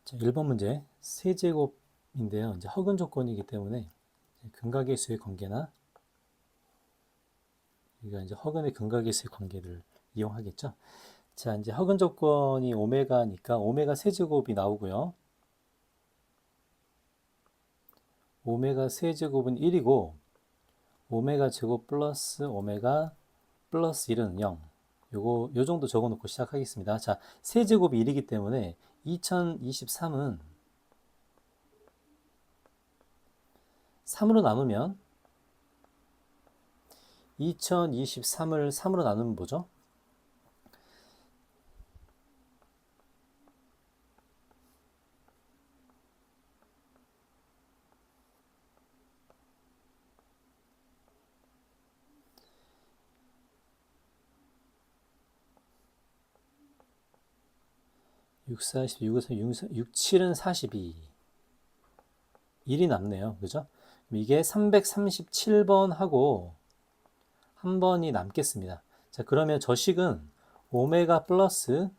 자, 1번 문제 세제곱인데요. 이제 허근 조건이기 때문에 근각의 수의 관계나 우리가 이제 허근의 근각의 수의 관계를 이용하겠죠. 자, 이제 허근 조건이 오메가니까 오메가 세제곱이 나오고요. 오메가 세제곱은 1이고 오메가 제곱 플러스 오메가 플러스 1은 0. 요 정도 적어 놓고 시작하겠습니다. 자, 세제곱이 1이기 때문에 2023은 3으로 나누면 2023을 3으로 나누면 뭐죠? 6, 40, 6에서 6, 7은 42. 1이 남네요. 그죠? 이게 337번 하고 한 번이 남겠습니다. 자, 그러면 저 식은 오메가 플러스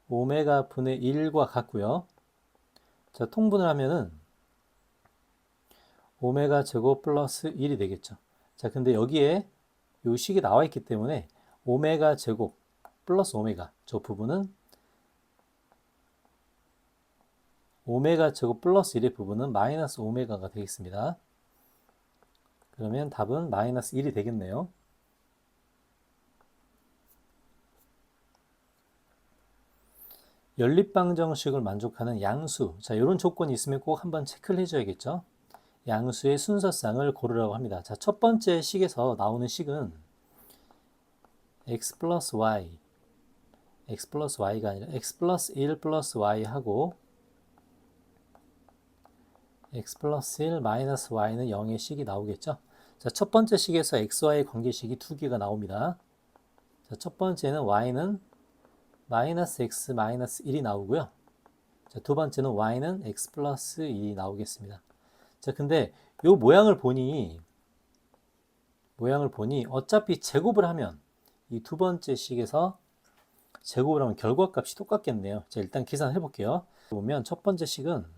오메가 분의 1과 같고요. 자, 통분을 하면은 오메가 제곱 플러스 1이 되겠죠. 자, 근데 여기에 이 식이 나와 있기 때문에 오메가 제곱 플러스 오메가 저 부분은 오메가 제곱 플러스 1의 부분은 마이너스 오메가가 되겠습니다. 그러면 답은 마이너스 1이 되겠네요. 연립방정식을 만족하는 양수. 자, 이런 조건이 있으면 꼭 한번 체크를 해줘야겠죠. 양수의 순서쌍을 고르라고 합니다. 자, 첫 번째 식에서 나오는 식은 x 플러스 y가 아니라 x 플러스 1 플러스 y 하고 x 플러스 1 마이너스 y는 0의 식이 나오겠죠. 자, 첫 번째 식에서 xy 관계식이 두 개가 나옵니다. 자, 첫 번째는 y는 마이너스 x 마이너스 1이 나오고요. 자, 두 번째는 y는 x 플러스 1이 나오겠습니다. 자, 근데 요 모양을 보니 어차피 제곱을 하면 이 두 번째 식에서 제곱을 하면 결과값이 똑같겠네요. 자, 일단 계산해 볼게요. 보면 첫 번째 식은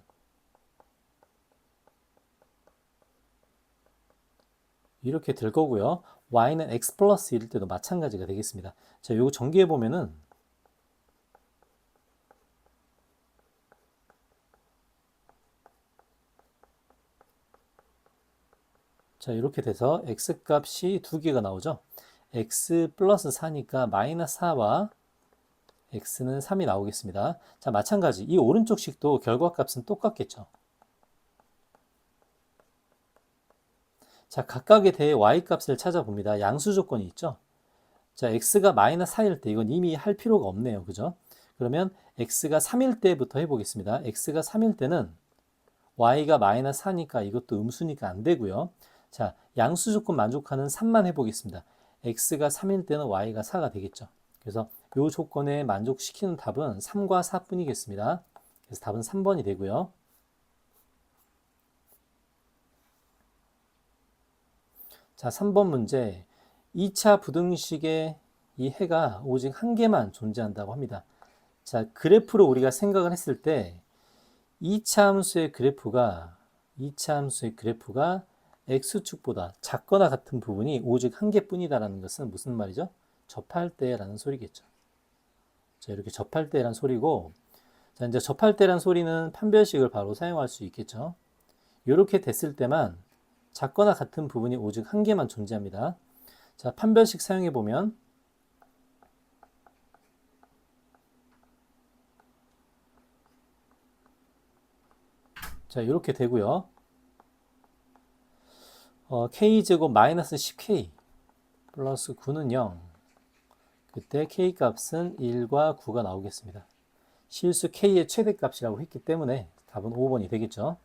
이렇게 될 거고요. y는 x 플러스 1일 때도 마찬가지가 되겠습니다. 자, 요거 전개해 보면은 자, 이렇게 돼서 x 값이 두 개가 나오죠. x 플러스 4니까 마이너스 4와 x는 3이 나오겠습니다. 자, 마찬가지 이 오른쪽 식도 결과값은 똑같겠죠. 자, 각각에 대해 y값을 찾아봅니다. 양수 조건이 있죠. 자, x가 마이너스 4일 때 이건 이미 할 필요가 없네요. 그죠? 그러면 x가 3일 때부터 해보겠습니다. x가 3일 때는 y가 마이너스 4니까 이것도 음수니까 안 되고요. 자, 양수 조건 만족하는 3만 해보겠습니다. x가 3일 때는 y가 4가 되겠죠. 그래서 이 조건에 만족시키는 답은 3과 4뿐이겠습니다. 그래서 답은 3번이 되고요. 자, 3번 문제. 2차 부등식의 이 해가 오직 한 개만 존재한다고 합니다. 자, 그래프로 우리가 생각을 했을 때 2차 함수의 그래프가 x축보다 작거나 같은 부분이 오직 한 개뿐이다라는 것은 무슨 말이죠? 접할 때라는 소리겠죠. 자, 이렇게 접할 때란 소리고, 자, 이제 접할 때란 소리는 판별식을 바로 사용할 수 있겠죠. 이렇게 됐을 때만 작거나 같은 부분이 오직 한 개만 존재합니다. 자, 판별식 사용해 보면 자, 이렇게 되고요. k제곱 마이너스 10k 플러스 9는 0. 그때 k 값은 1과 9가 나오겠습니다. 실수 k의 최대값이라고 했기 때문에 답은 5번이 되겠죠.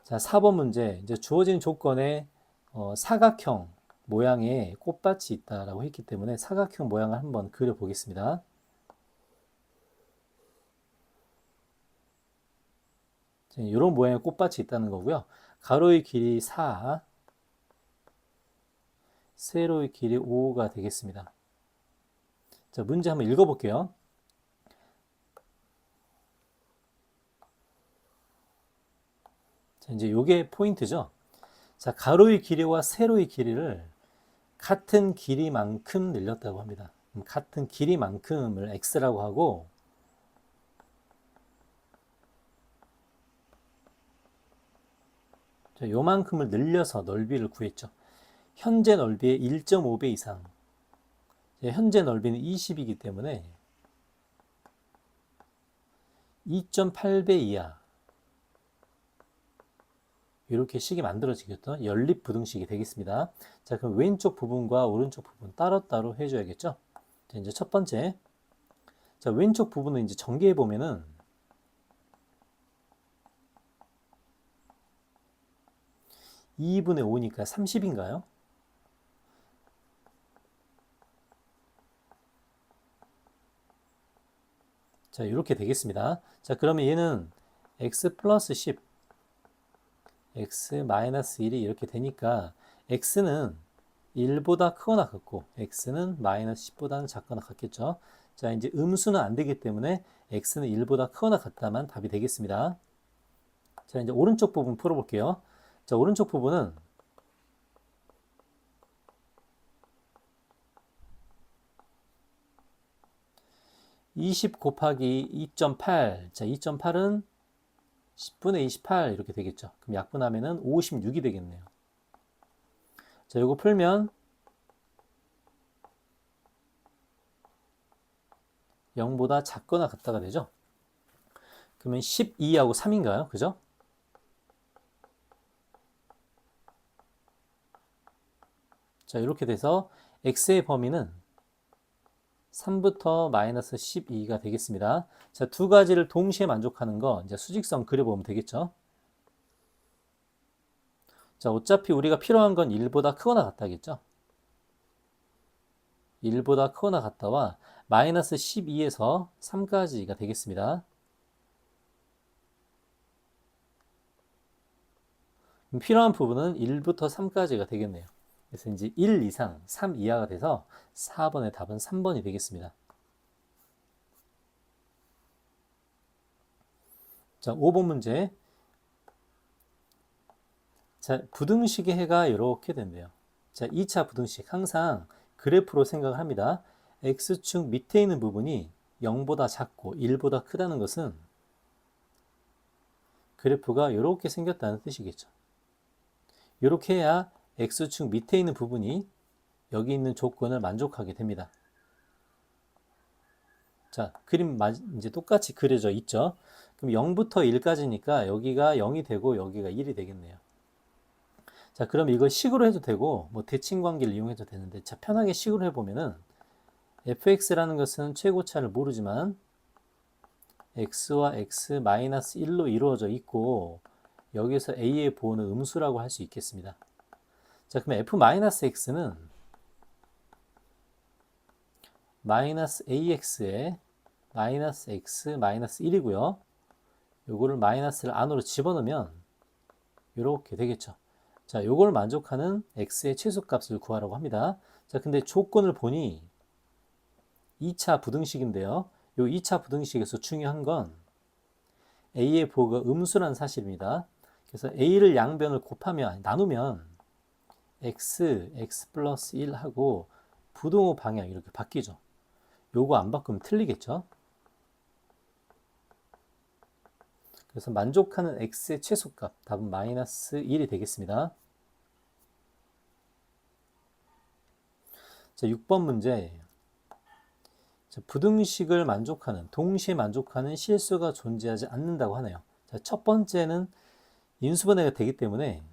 자, 4번 문제. 이제 주어진 조건에 사각형 모양의 꽃밭이 있다라고 했기 때문에 사각형 모양을 한번 그려 보겠습니다. 이런 모양의 꽃밭이 있다는 거고요. 가로의 길이 4, 세로의 길이 5가 되겠습니다. 자, 문제 한번 읽어볼게요. 자, 이제 요게 포인트죠. 자, 가로의 길이와 세로의 길이를 같은 길이만큼 늘렸다고 합니다. 같은 길이만큼을 x라고 하고, 자, 요만큼을 늘려서 넓이를 구했죠. 현재 넓이의 1.5배 이상. 현재 넓이는 20이기 때문에 2.8배 이하. 이렇게 식이 만들어지겠죠. 연립부등식이 되겠습니다. 자, 그럼 왼쪽 부분과 오른쪽 부분 따로따로 해줘야겠죠. 자, 이제 첫 번째. 자, 왼쪽 부분은 이제 전개해 보면은 2분의 5니까 30인가요? 자, 이렇게 되겠습니다. 자, 그러면 얘는 x 플러스 10, x 마이너스 1이 이렇게 되니까 x는 1보다 크거나 같고 x는 마이너스 10보다는 작거나 같겠죠. 자, 이제 음수는 안 되기 때문에 x는 1보다 크거나 같다만 답이 되겠습니다. 자, 이제 오른쪽 부분 풀어볼게요. 자, 오른쪽 부분은 20 곱하기 2.8. 자, 2.8은 10분의 28 이렇게 되겠죠. 그럼 약분하면은 56이 되겠네요. 자, 이거 풀면 0보다 작거나 같다가 되죠. 그러면 12하고 3인가요? 그죠? 자, 이렇게 돼서 x의 범위는 3부터 마이너스 12가 되겠습니다. 자, 두 가지를 동시에 만족하는 거 이제 수직선 그려보면 되겠죠. 자, 어차피 우리가 필요한 건 1보다 크거나 같다겠죠. 1보다 크거나 같다와 마이너스 12에서 3까지가 되겠습니다. 필요한 부분은 1부터 3까지가 되겠네요. 그래서 이제 1 이상, 3 이하가 돼서 4번의 답은 3번이 되겠습니다. 자, 5번 문제. 자, 부등식의 해가 이렇게 된대요. 자, 2차 부등식 항상 그래프로 생각을 합니다. x축 밑에 있는 부분이 0보다 작고 1보다 크다는 것은 그래프가 이렇게 생겼다는 뜻이겠죠. 이렇게 해야 x축 밑에 있는 부분이 여기 있는 조건을 만족하게 됩니다. 자, 그림 이제 똑같이 그려져 있죠. 그럼 0부터 1까지니까 여기가 0이 되고 여기가 1이 되겠네요. 자, 그럼 이걸 식으로 해도 되고 뭐 대칭 관계를 이용해도 되는데, 자, 편하게 식으로 해보면은 fx라는 것은 최고차를 모르지만 x와 x 마이너스 1로 이루어져 있고 여기서 a의 보호는 음수라고 할 수 있겠습니다. 자, 그럼 f 마이너스 x는 마이너스 ax에 마이너스 x 마이너스 1이고요. 요거를 마이너스를 안으로 집어넣으면 이렇게 되겠죠. 자, 요걸 만족하는 x의 최소값을 구하라고 합니다. 자, 근데 조건을 보니 2차 부등식인데요. 요 2차 부등식에서 중요한 건 a의 보호가 음수라는 사실입니다. 그래서 a를 양변을 곱하면, 나누면 x 플러스 1 하고 부등호 방향 이렇게 바뀌죠. 요거 안 바꾸면 틀리겠죠. 그래서 만족하는 x의 최소값, 답은 마이너스 1이 되겠습니다. 자, 6번 문제. 자, 부등식을 만족하는, 동시에 만족하는 실수가 존재하지 않는다고 하네요. 자, 첫 번째는 인수분해가 되기 때문에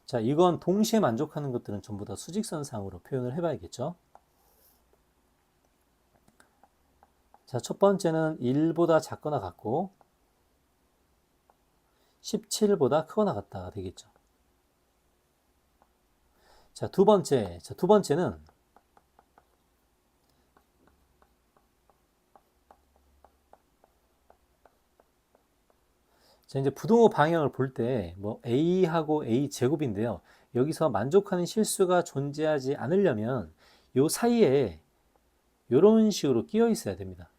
자, 이건 동시에 만족하는 것들은 전부 다 수직선상으로 표현을 해봐야겠죠. 자, 첫 번째는 1보다 작거나 같고 17보다 크거나 같다가 되겠죠. 자, 두 번째는 자, 이제 부등호 방향을 볼 때 뭐 a하고 a 제곱인데요. 여기서 만족하는 실수가 존재하지 않으려면 요 사이에 이런 식으로 끼어 있어야 됩니다.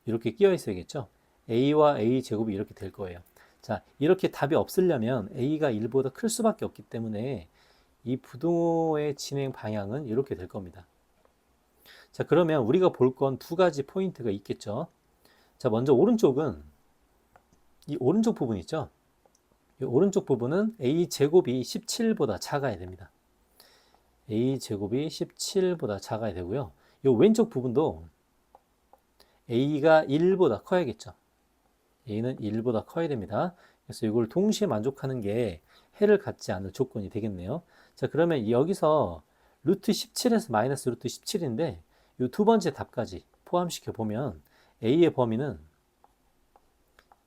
이렇게 끼어 있어야겠죠. a와 a 제곱이 이렇게 될 거예요. 자, 이렇게 답이 없으려면 a가 1보다 클 수밖에 없기 때문에 이 부등호의 진행 방향은 이렇게 될 겁니다. 자, 그러면 우리가 볼 건 두 가지 포인트가 있겠죠. 자, 먼저 오른쪽은 이 오른쪽 부분 있죠. 이 오른쪽 부분은 a 제곱이 17보다 작아야 됩니다. a 제곱이 17보다 작아야 되고요. 이 왼쪽 부분도 a가 1보다 커야겠죠. a는 1보다 커야 됩니다. 그래서 이걸 동시에 만족하는 게 해를 갖지 않을 조건이 되겠네요. 자, 그러면 여기서 루트 17에서 마이너스 루트 17인데 이 두 번째 답까지 포함시켜 보면 a의 범위는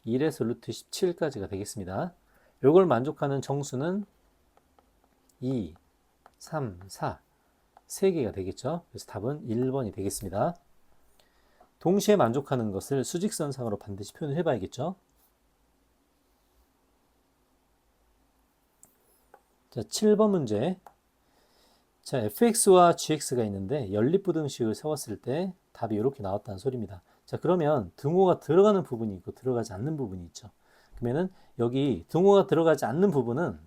1에서 루트 17까지가 되겠습니다. 이걸 만족하는 정수는 2, 3, 4, 3개가 되겠죠. 그래서 답은 1번이 되겠습니다. 동시에 만족하는 것을 수직선상으로 반드시 표현을 해봐야겠죠. 자, 7번 문제. 자, fx와 gx가 있는데 연립부등식을 세웠을 때 답이 이렇게 나왔다는 소리입니다. 자, 그러면 등호가 들어가는 부분이 있고 들어가지 않는 부분이 있죠. 그러면은 여기 등호가 들어가지 않는 부분은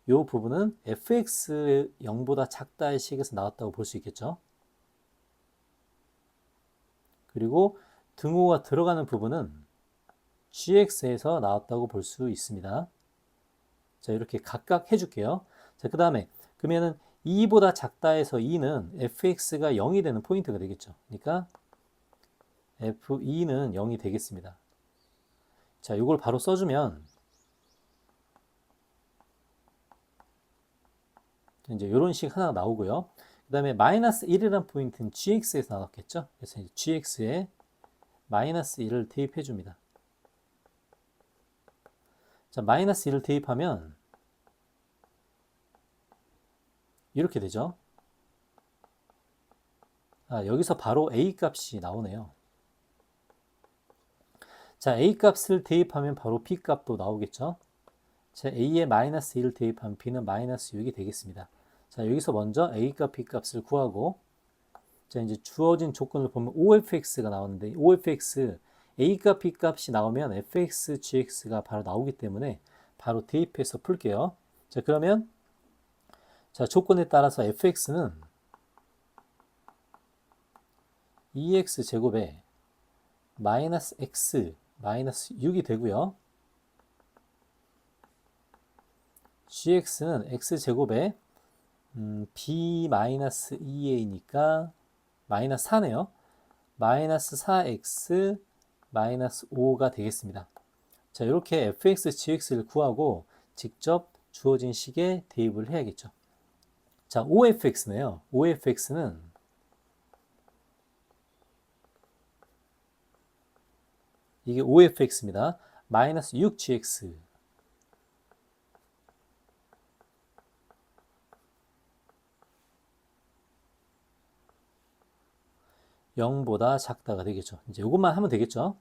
요 부분은 fx 0보다 작다의 식에서 나왔다고 볼 수 있겠죠. 그리고 등호가 들어가는 부분은 gx에서 나왔다고 볼 수 있습니다. 자, 이렇게 각각 해줄게요. 자, 그 다음에 그러면은 2보다 작다에서 2는 fx가 0이 되는 포인트가 되겠죠. 그러니까 f2는 0이 되겠습니다. 자, 이걸 바로 써주면 이제 이런 식 하나 나오고요. 그 다음에 마이너스 1이라는 포인트는 gx에서 나왔겠죠. 그래서 이제 gx에 마이너스 1을 대입해 줍니다. 자, 마이너스 1을 대입하면 이렇게 되죠. 아, 여기서 바로 a 값이 나오네요. 자, a 값을 대입하면 바로 b 값도 나오겠죠. 자, a에 마이너스 1을 대입하면 b는 마이너스 6이 되겠습니다. 자, 여기서 먼저 a 값, b 값을 구하고, 자, 이제 주어진 조건을 보면 OFX가 나오는데, OFX, a 값, b 값이 나오면 fx, gx가 바로 나오기 때문에 바로 대입해서 풀게요. 자, 그러면, 자, 조건에 따라서 fx는 2x 제곱에 마이너스 x, 마이너스 6이 되고요. gx는 x제곱에 b 마이너스 2a니까 마이너스 4네요. 마이너스 4x 마이너스 5가 되겠습니다. 자, 이렇게 fx, gx를 구하고 직접 주어진 식에 대입을 해야겠죠. 자, OFX네요. OFX는 이게 OFX입니다. 마이너스 6gx 0보다 작다가 되겠죠. 이제 이것만 하면 되겠죠.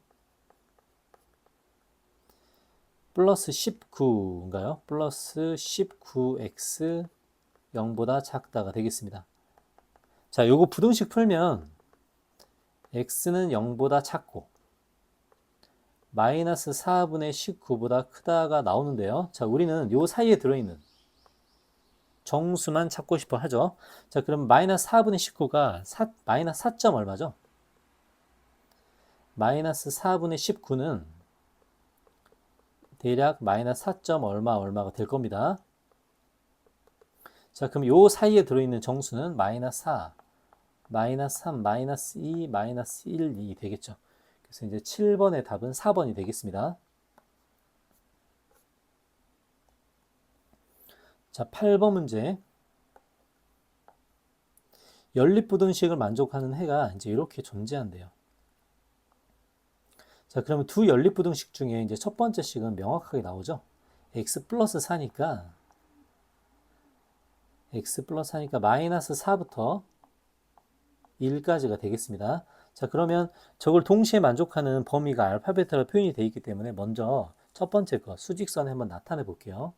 플러스 19인가요? 플러스 19x 0보다 작다가 되겠습니다. 자, 요거 부등식 풀면 x는 0보다 작고 마이너스 4분의 19보다 크다가 나오는데요. 자, 우리는 요 사이에 들어있는 정수만 찾고 싶어 하죠. 자, 그럼 마이너스 4분의 19가 마이너스 4점 얼마죠? 마이너스 4분의 19는 대략 마이너스 4점 얼마가 될 겁니다. 자, 그럼 요 사이에 들어있는 정수는 마이너스 4, 마이너스 3, 마이너스 2, 마이너스 1, 2 되겠죠. 그래서 이제 7번의 답은 4번이 되겠습니다. 자, 8번 문제. 연립부등식을 만족하는 해가 이제 이렇게 존재한대요. 자, 그러면 두 연립부등식 중에 이제 첫 번째 식은 명확하게 나오죠. x 플러스 4니까 마이너스 4부터 1까지가 되겠습니다. 자, 그러면 저걸 동시에 만족하는 범위가 알파, 베타로 표현이 되어 있기 때문에 먼저 첫 번째 거 수직선에 한번 나타내 볼게요.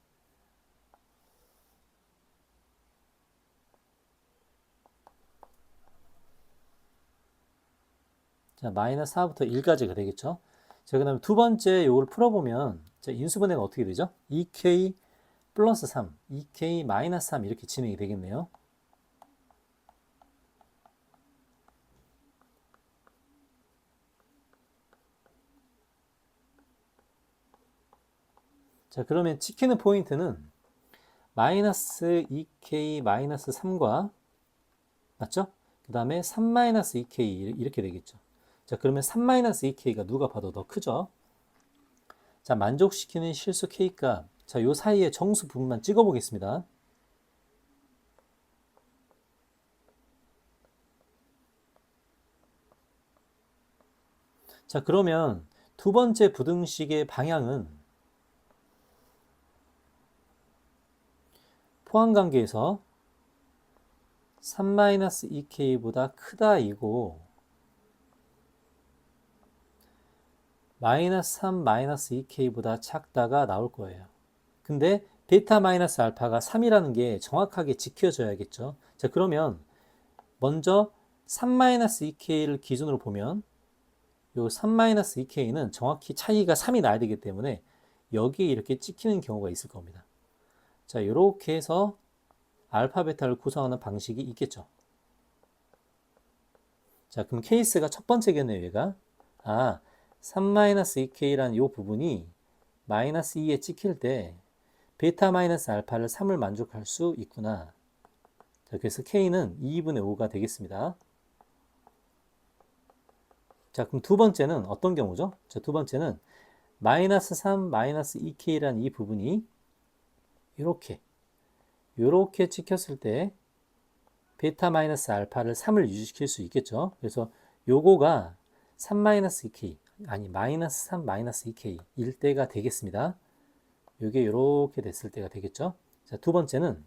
자, 마이너스 4부터 1까지가 되겠죠. 자, 그 다음에 두 번째 요걸 풀어보면 자, 인수분해가 어떻게 되죠? 2k 플러스 3, 2k 마이너스 3 이렇게 진행이 되겠네요. 자, 그러면 찍히는 포인트는 마이너스 2k 마이너스 3과 맞죠? 그 다음에 3 마이너스 2k 이렇게 되겠죠. 자, 그러면 3 마이너스 2k가 누가 봐도 더 크죠? 자, 만족시키는 실수 k값. 자, 요 사이에 정수 부분만 찍어 보겠습니다. 자, 그러면 두 번째 부등식의 방향은 포함관계에서 3-2k보다 크다 이고 마이너스 3 마이너스 2k보다 작다가 나올 거예요. 근데 베타 마이너스 알파가 3이라는 게 정확하게 지켜져야겠죠. 자, 그러면 먼저 3 마이너스 2k를 기준으로 보면 요 3 마이너스 2k는 정확히 차이가 3이 나야 되기 때문에 여기에 이렇게 찍히는 경우가 있을 겁니다. 자, 이렇게 해서 알파 베타를 구성하는 방식이 있겠죠. 자, 그럼 케이스가 첫 번째겠네요, 얘가. 3-2k라는 이 부분이 마이너스 2에 찍힐 때 베타 마이너스 알파를 3을 만족할 수 있구나. 자, 그래서 k는 2분의 5가 되겠습니다. 자, 그럼 두 번째는 어떤 경우죠? 자, 두 번째는 마이너스 3, 마이너스 2k라는 이 부분이 이렇게 찍혔을 때 베타 마이너스 알파를 3을 유지시킬 수 있겠죠. 그래서 요거가 3 마이너스 2k 아니 마이너스 3 마이너스 2k 일 때가 되겠습니다. 요게 이렇게 됐을 때가 되겠죠. 자, 두 번째는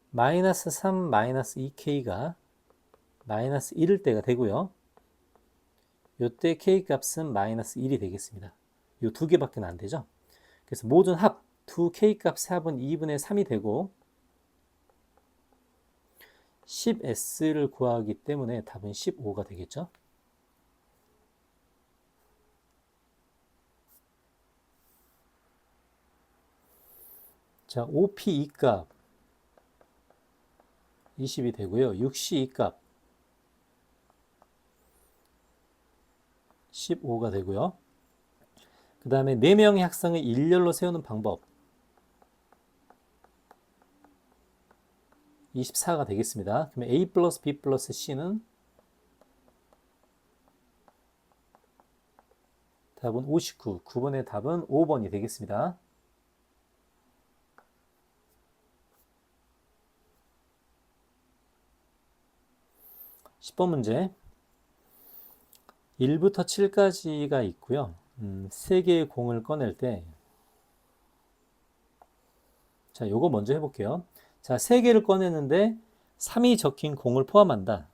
마이너스 3 마이너스 2k가 마이너스 1일 때가 되고요. 요때 k 값은 마이너스 1이 되겠습니다. 요 두 개밖에 안 되죠. 그래서 모든 합 두 k 값의 합은 2분의 3이 되고 10s를 구하기 때문에 답은 15가 되겠죠. 자, 5p 2값 20이 되고요. 6c 2값 15가 되고요. 그 다음에 4명의 학생을 일렬로 세우는 방법 24가 되겠습니다. 그러면 A 플러스 B 플러스 C는 답은 59, 9번의 답은 5번이 되겠습니다. 10번 문제 1부터 7까지가 있고요. 3개의 공을 꺼낼 때 자, 요거 먼저 해볼게요. 자, 3개를 꺼내는데 3이 적힌 공을 포함한다.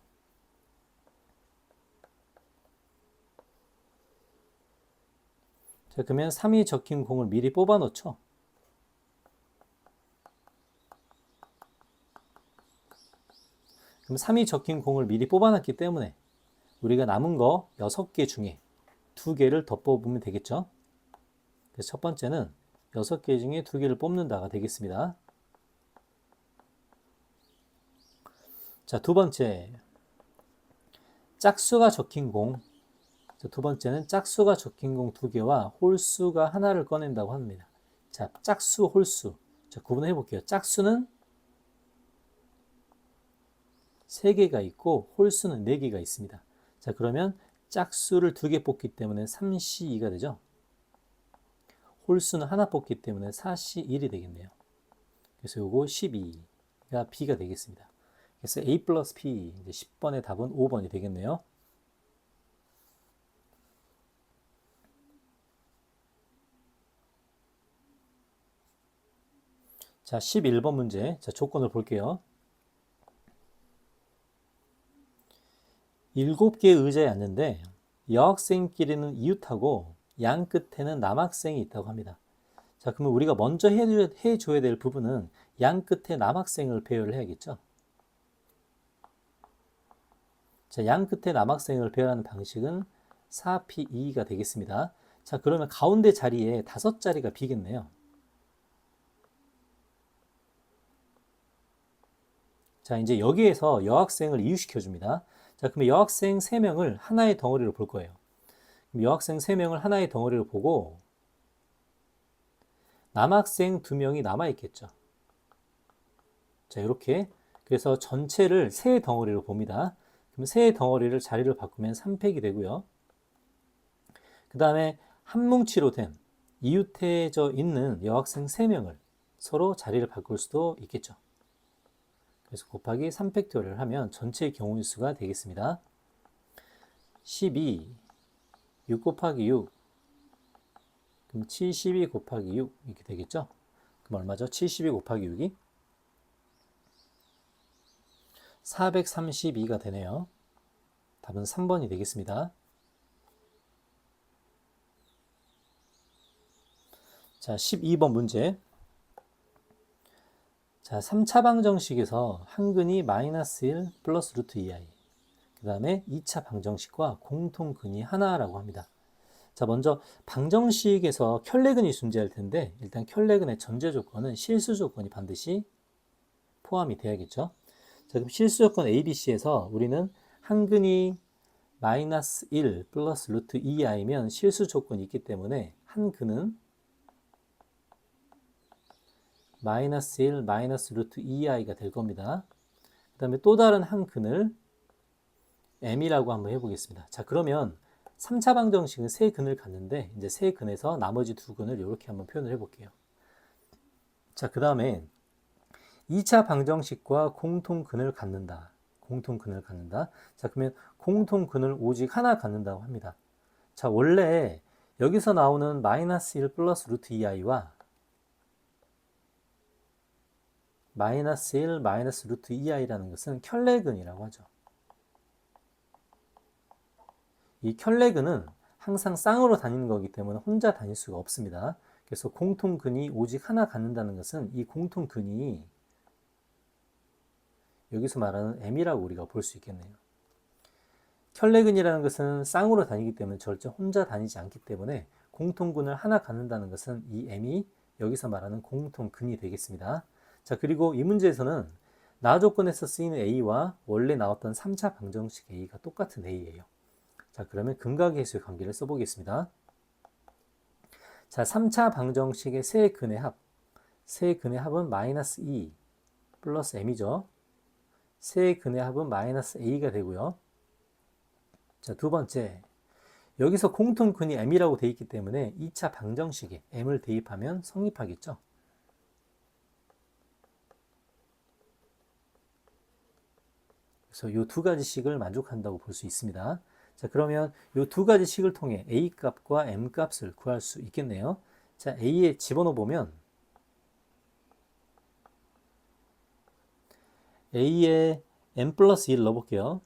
자, 그러면 3이 적힌 공을 미리 뽑아 놓죠. 그럼 3이 적힌 공을 미리 뽑아 놨기 때문에 우리가 남은 거 6개 중에 2개를 더 뽑으면 되겠죠. 그래서 첫 번째는 6개 중에 2개를 뽑는다가 되겠습니다. 자, 두 번째 짝수가 적힌 공. 자, 두 번째는 짝수가 적힌 공 2개와 홀수가 하나를 꺼낸다고 합니다. 자, 짝수, 홀수. 자, 구분해 볼게요. 짝수는 3개가 있고 홀수는 4개가 있습니다. 자, 그러면 짝수를 2개 뽑기 때문에 3C2가 되죠. 홀수는 하나 뽑기 때문에 4C1이 되겠네요. 그래서 요거 12가 B가 되겠습니다. 그래서 A 플러스 P, 이제 10번의 답은 5번이 되겠네요. 자, 11번 문제. 자, 조건을 볼게요. 7개의 의자에 앉는데 여학생끼리는 이웃하고 양 끝에는 남학생이 있다고 합니다. 자, 그러면 우리가 먼저 해줘야 될 부분은 양 끝에 남학생을 배열을 해야겠죠. 자, 양 끝에 남학생을 배열하는 방식은 4P2가 되겠습니다. 자, 그러면 가운데 자리에 5자리가 비겠네요. 자, 이제 여기에서 여학생을 이웃시켜 줍니다. 자, 그러면 여학생 3명을 하나의 덩어리로 볼 거예요. 그럼 여학생 3명을 하나의 덩어리로 보고 남학생 2명이 남아있겠죠. 자, 이렇게. 그래서 전체를 세 덩어리로 봅니다. 그럼 세 덩어리를 자리를 바꾸면 3팩이 되고요. 그 다음에 한 뭉치로 된 이웃해져 있는 여학생 3명을 서로 자리를 바꿀 수도 있겠죠. 그래서 곱하기 3팩토리얼을 하면 전체의 경우의 수가 되겠습니다. 12, 6 곱하기 6, 그럼 72 곱하기 6 이렇게 되겠죠. 그럼 얼마죠? 72 곱하기 6이 432가 되네요. 답은 3번이 되겠습니다. 자, 12번 문제. 자, 3차 방정식에서 한근이 마이너스 1 플러스 루트 2i. 그 다음에 2차 방정식과 공통근이 하나라고 합니다. 자, 먼저 방정식에서 켤레근이 존재할 텐데 일단 켤레근의 전제 조건은 실수 조건이 반드시 포함이 돼야겠죠. 자, 그럼 실수 조건 ABC에서 우리는 한근이 마이너스 1 플러스 루트 2i면 실수 조건이 있기 때문에 한근은 마이너스 1 마이너스 루트 2i가 될 겁니다. 그 다음에 또 다른 한 근을 m이라고 한번 해보겠습니다. 자, 그러면 3차 방정식은 세 근을 갖는데 이제 세 근에서 나머지 두 근을 이렇게 한번 표현을 해볼게요. 자, 그 다음에 2차 방정식과 공통근을 갖는다. 공통근을 갖는다. 자, 그러면 공통근을 오직 하나 갖는다고 합니다. 자, 원래 여기서 나오는 마이너스 1 플러스 루트 2i와 마이너스 1 마이너스 루트 2i라는 것은 켤레근이라고 하죠. 이 켤레근은 항상 쌍으로 다니는 거기 때문에 혼자 다닐 수가 없습니다. 그래서 공통근이 오직 하나 갖는다는 것은 이 공통근이 여기서 말하는 m이라고 우리가 볼 수 있겠네요. 켤레근이라는 것은 쌍으로 다니기 때문에 절대 혼자 다니지 않기 때문에 공통근을 하나 갖는다는 것은 이 m이 여기서 말하는 공통근이 되겠습니다. 자, 그리고 이 문제에서는 나 조건에서 쓰이는 a와 원래 나왔던 3차 방정식 a가 똑같은 a예요. 자, 그러면 근과 계수의 관계를 써보겠습니다. 자, 3차 방정식의 세 근의 합. 세 근의 합은 마이너스 2 플러스 m이죠. 세 근의 합은 마이너스 a가 되고요. 자, 두 번째. 여기서 공통근이 m이라고 되어 있기 때문에 2차 방정식에 m을 대입하면 성립하겠죠. 그래서 이 두 가지 식을 만족한다고 볼 수 있습니다. 자, 그러면 이 두 가지 식을 통해 a 값과 m 값을 구할 수 있겠네요. 자, a에 집어넣어 보면 a에 m 플러스 1 넣어볼게요.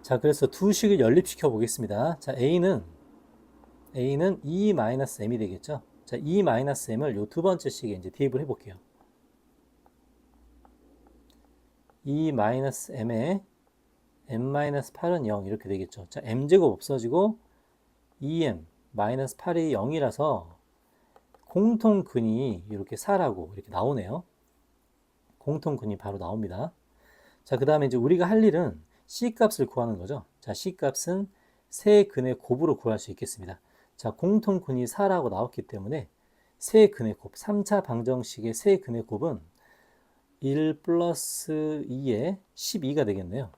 자, 그래서 두 식을 연립시켜 보겠습니다. 자, a는 2-m이 되겠죠. 자, 2-m을 요 두 번째 식에 이제 대입을 해 볼게요. 2-m에 m-8은 0 이렇게 되겠죠. 자, m제곱 없어지고 2m-8이 0이라서 공통근이 이렇게 4라고 이렇게 나오네요. 공통근이 바로 나옵니다. 자, 그 다음에 이제 우리가 할 일은 C값을 구하는 거죠. 자, C값은 세 근의 곱으로 구할 수 있겠습니다. 자, 공통근이 4라고 나왔기 때문에 세 근의 곱, 3차 방정식의 세 근의 곱은 1 플러스 2에 12가 되겠네요.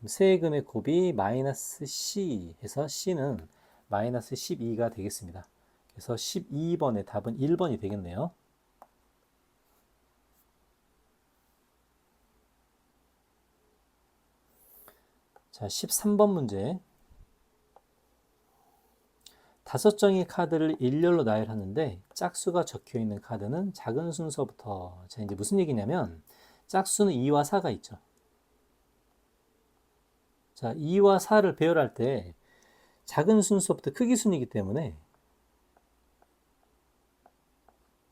세 근의 곱이 마이너스 C 해서 C는 마이너스 12가 되겠습니다. 그래서 12번의 답은 1번이 되겠네요. 자, 13번 문제. 5장의 카드를 일렬로 나열하는데 짝수가 적혀 있는 카드는 작은 순서부터. 자, 이제 무슨 얘기냐면 짝수는 2와 4가 있죠. 자, 2와 4를 배열할 때 작은 순서부터 크기 순이기 때문에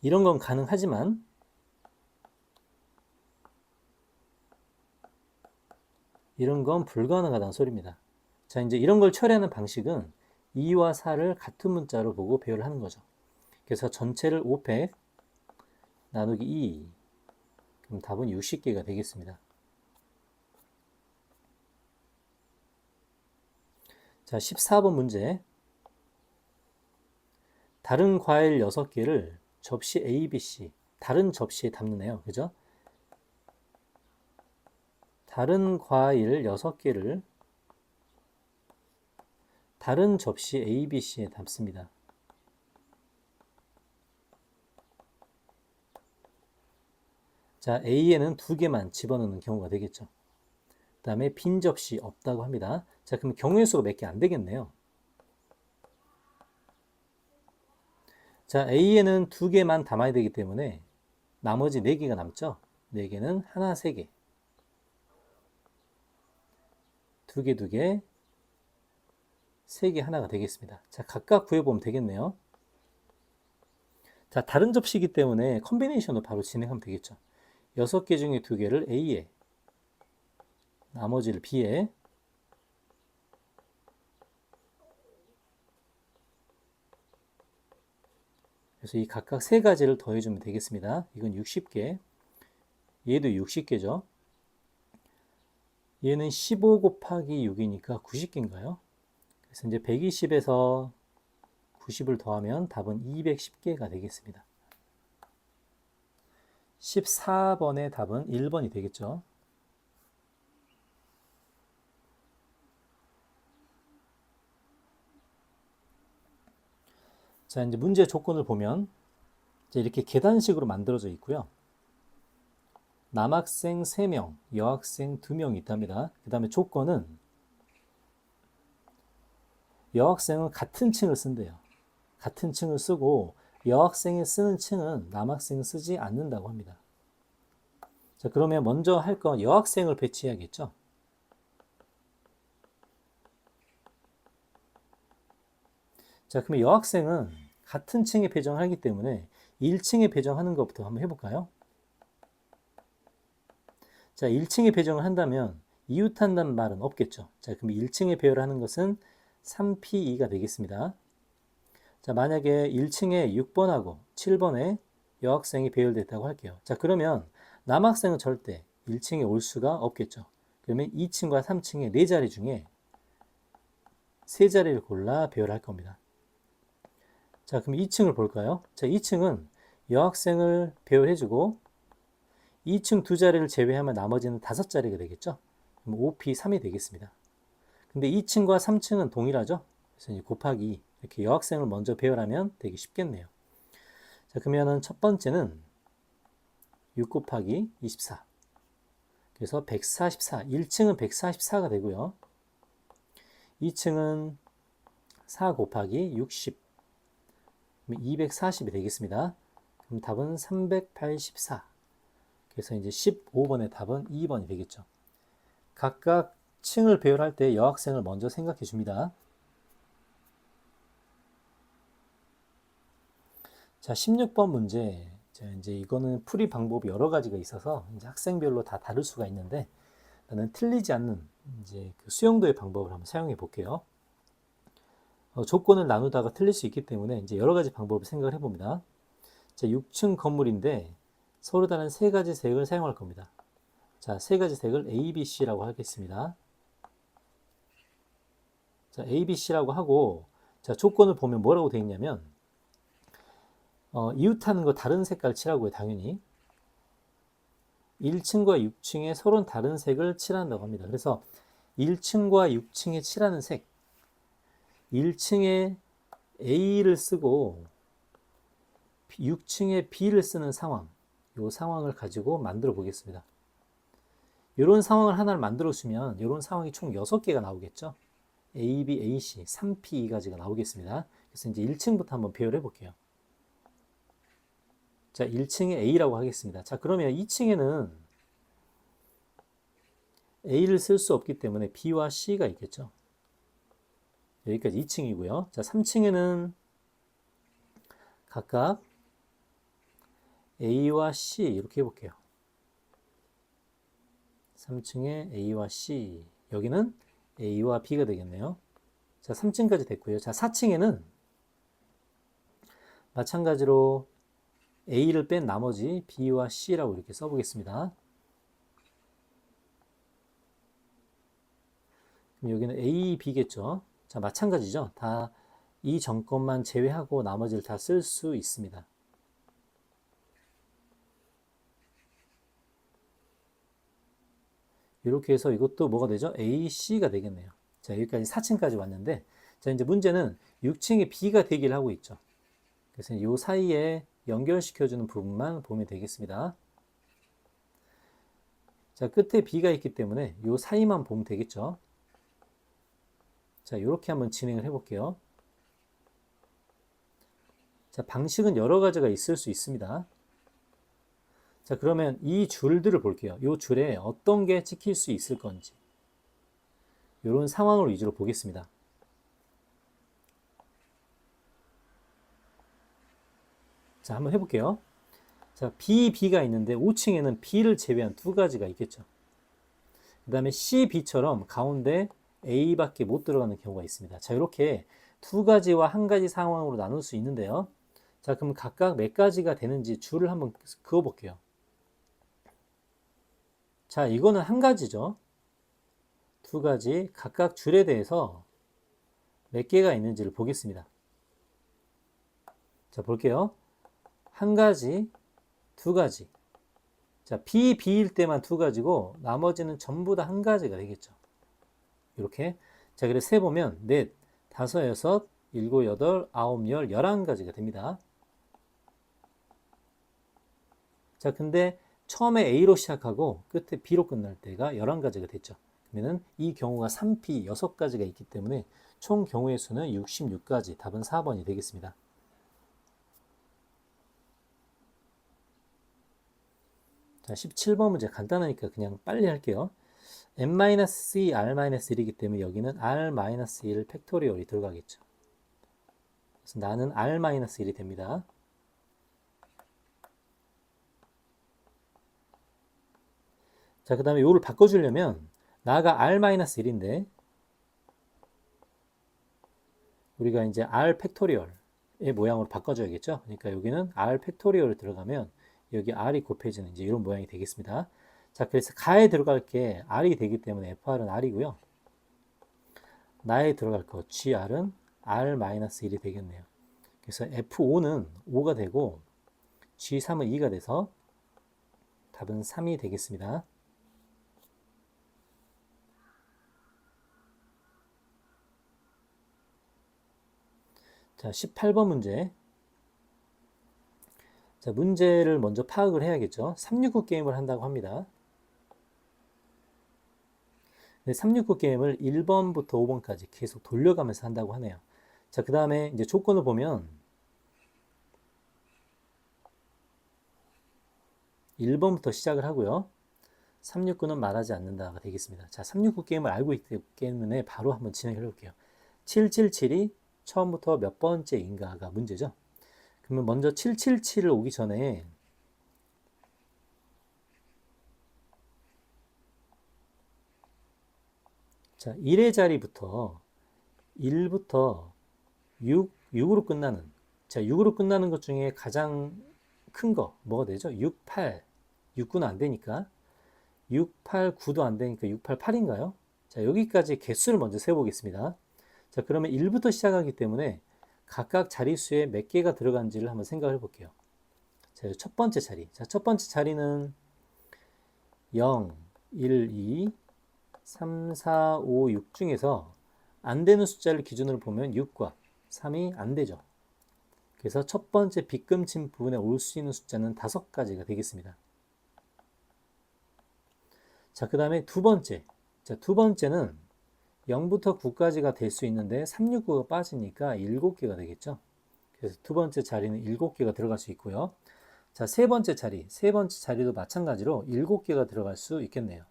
이런 건 가능하지만 이런 건 불가능하다는 소리입니다. 자, 이제 이런 걸 처리하는 방식은 2와 4를 같은 문자로 보고 배열을 하는 거죠. 그래서 전체를 500 나누기 2. 그럼 답은 60개가 되겠습니다. 자, 14번 문제. 다른 과일 6개를 접시 A, B, C, 다른 접시에 담느네요. 그죠? 다른 과일 6개를 다른 접시 A, B, C에 담습니다. 자, A에는 2개만 집어넣는 경우가 되겠죠. 그 다음에 빈 접시 없다고 합니다. 자, 그럼 경우의 수가 몇 개 안 되겠네요. 자, A에는 2개만 담아야 되기 때문에 나머지 4개가 남죠. 4개는 하나, 3개. 2개, 2개, 3개 하나가 되겠습니다. 자, 각각 구해보면 되겠네요. 자, 다른 접시이기 때문에 컨비네이션으로 바로 진행하면 되겠죠. 6개 중에 2개를 A에, 나머지를 B에, 그래서 이 각각 3가지를 더해주면 되겠습니다. 이건 60개, 얘도 60개죠. 얘는 15 곱하기 6이니까 90개인가요? 그래서 이제 120에서 90을 더하면 답은 210개가 되겠습니다. 14번의 답은 1번이 되겠죠. 자, 이제 문제 조건을 보면 이제 이렇게 계단식으로 만들어져 있고요. 남학생 3명, 여학생 2명이 있답니다. 그 다음에 조건은 여학생은 같은 층을 쓴대요. 같은 층을 쓰고 여학생이 쓰는 층은 남학생이 쓰지 않는다고 합니다. 자, 그러면 먼저 할 건 여학생을 배치해야겠죠. 자, 그러면 여학생은 같은 층에 배정을 하기 때문에 1층에 배정하는 것부터 한번 해볼까요? 자, 1층에 배정을 한다면 이웃한다는 말은 없겠죠. 자, 그럼 1층에 배열을 하는 것은 3P2가 되겠습니다. 자, 만약에 1층에 6번하고 7번에 여학생이 배열됐다고 할게요. 자, 그러면 남학생은 절대 1층에 올 수가 없겠죠. 그러면 2층과 3층의 4자리 중에 3자리를 골라 배열할 겁니다. 자, 그럼 2층을 볼까요? 자, 2층은 여학생을 배열해주고 2층 2자리를 제외하면 나머지는 5자리가 되겠죠? 그럼 5P3이 되겠습니다. 근데 2층과 3층은 동일하죠? 그래서 이제 곱하기 이렇게 여학생을 먼저 배열하면 되게 쉽겠네요. 자, 그러면은 첫 번째는 6 곱하기 24. 그래서 144. 1층은 144가 되고요. 2층은 4 곱하기 60. 240이 되겠습니다. 그럼 답은 384. 그래서 이제 15번의 답은 2번이 되겠죠. 각각 층을 배열할 때 여학생을 먼저 생각해 줍니다. 자, 16번 문제. 자, 이제 이거는 풀이 방법이 여러 가지가 있어서 이제 학생별로 다 다를 수가 있는데 나는 틀리지 않는 이제 그 수용도의 방법을 한번 사용해 볼게요. 조건을 나누다가 틀릴 수 있기 때문에 이제 여러 가지 방법을 생각을 해봅니다. 자, 6층 건물인데 서로 다른 세 가지 색을 사용할 겁니다. 자, 세 가지 색을 A, B, C라고 하겠습니다. 자, A, B, C라고 하고, 자, 조건을 보면 뭐라고 되어 있냐면, 이웃하는 거 다른 색깔 칠하고요, 당연히. 1층과 6층에 서로 다른 색을 칠한다고 합니다. 그래서 1층과 6층에 칠하는 색, 1층에 A를 쓰고 6층에 B를 쓰는 상황, 이 상황을 가지고 만들어 보겠습니다. 이런 상황을 하나를 만들어 주면 이런 상황이 총 6개가 나오겠죠. A, B, A, C, 3P 2가지가 나오겠습니다. 그래서 이제 1층부터 한번 배열해 볼게요. 자, 1층에 A라고 하겠습니다. 자, 그러면 2층에는 A를 쓸 수 없기 때문에 B와 C가 있겠죠. 여기까지 2층이고요. 자, 3층에는 각각 A와 C 이렇게 해볼게요. 3층에 A와 C, 여기는 A와 B가 되겠네요. 자, 3층까지 됐고요. 자, 4층에는 마찬가지로 A를 뺀 나머지 B와 C라고 이렇게 써보겠습니다. 그럼 여기는 A, B겠죠. 자, 마찬가지죠. 다 이 정권만 제외하고 나머지를 다 쓸 수 있습니다. 이렇게 해서 이것도 뭐가 되죠? A, C가 되겠네요. 자, 여기까지 4층까지 왔는데, 자, 이제 문제는 6층에 B가 대기를 하고 있죠. 그래서 이 사이에 연결시켜주는 부분만 보면 되겠습니다. 자, 끝에 B가 있기 때문에 이 사이만 보면 되겠죠. 자, 이렇게 한번 진행을 해볼게요. 자, 방식은 여러 가지가 있을 수 있습니다. 자, 그러면 이 줄들을 볼게요. 이 줄에 어떤 게 찍힐 수 있을 건지. 이런 상황을 위주로 보겠습니다. 자, 한번 해볼게요. 자, B, B가 있는데 5층에는 B를 제외한 두 가지가 있겠죠. 그 다음에 C, B처럼 가운데 A밖에 못 들어가는 경우가 있습니다. 자, 이렇게 두 가지와 한 가지 상황으로 나눌 수 있는데요. 자, 그럼 각각 몇 가지가 되는지 줄을 한번 그어 볼게요. 자, 이거는 한 가지죠. 두 가지 각각 줄에 대해서 몇 개가 있는지를 보겠습니다. 자, 볼게요. 한 가지, 두 가지. 자, B, B일 때만 두 가지고 나머지는 전부 다 한 가지가 되겠죠. 이렇게. 자, 그래서 세보면 넷, 다섯, 여섯, 일곱, 여덟, 아홉, 열, 11가지가 됩니다. 자, 근데 처음에 A로 시작하고 끝에 B로 끝날 때가 11가지가 됐죠. 그러면은 이 경우가 3P 6가지가 있기 때문에 총 경우의 수는 66가지. 답은 4번이 되겠습니다. 자, 17번 문제 간단하니까 그냥 빨리 할게요. n-2 r-1이기 때문에 여기는 r-1 팩토리얼이 들어가겠죠. 그래서 나는 r-1이 됩니다. 자, 그 다음에 이거를 바꿔주려면 나가 r-1인데 우리가 이제 r 팩토리얼의 모양으로 바꿔줘야겠죠. 그러니까 여기는 r 팩토리얼을 들어가면 여기 r이 곱해지는 이제 이런 모양이 되겠습니다. 자, 그래서 가에 들어갈 게 r이 되기 때문에 fr은 r이고요. 나에 들어갈 거 gr은 r-1이 되겠네요. 그래서 F5는 5가 되고 G3은 2가 돼서 답은 3이 되겠습니다. 자, 18번 문제. 자, 문제를 먼저 파악을 해야겠죠. 369 게임을 한다고 합니다. 369 게임을 1번부터 5번까지 계속 돌려가면서 한다고 하네요. 자, 그 다음에 이제 조건을 보면 1번부터 시작을 하고요. 369는 말하지 않는다가 되겠습니다. 자, 369 게임을 알고 있기 때문에 바로 한번 진행해 볼게요. 777이 처음부터 몇 번째인가가 문제죠. 그러면 먼저 777을 오기 전에 자, 1의 자리부터 1부터 6으로 끝나는, 자, 6으로 끝나는 것 중에 가장 큰 거, 뭐가 되죠? 6, 8. 6, 9는 안 되니까. 6, 8, 9도 안 되니까 6, 8, 8인가요? 자, 여기까지 개수를 먼저 세보겠습니다. 자, 그러면 1부터 시작하기 때문에 각각 자릿수에 몇 개가 들어간지를 한번 생각해 볼게요. 자, 첫 번째 자리. 자, 첫 번째 자리는 0, 1, 2, 3, 4, 5, 6 중에서 안 되는 숫자를 기준으로 보면 6과 3이 안 되죠. 그래서 첫 번째 빗금친 부분에 올 수 있는 숫자는 5가지가 되겠습니다. 자, 그 다음에 두 번째. 자, 두 번째는 0부터 9까지가 될 수 있는데 3, 6, 9가 빠지니까 7개가 되겠죠. 그래서 두 번째 자리는 7개가 들어갈 수 있고요. 자, 세 번째 자리. 세 번째 자리도 마찬가지로 7개가 들어갈 수 있겠네요.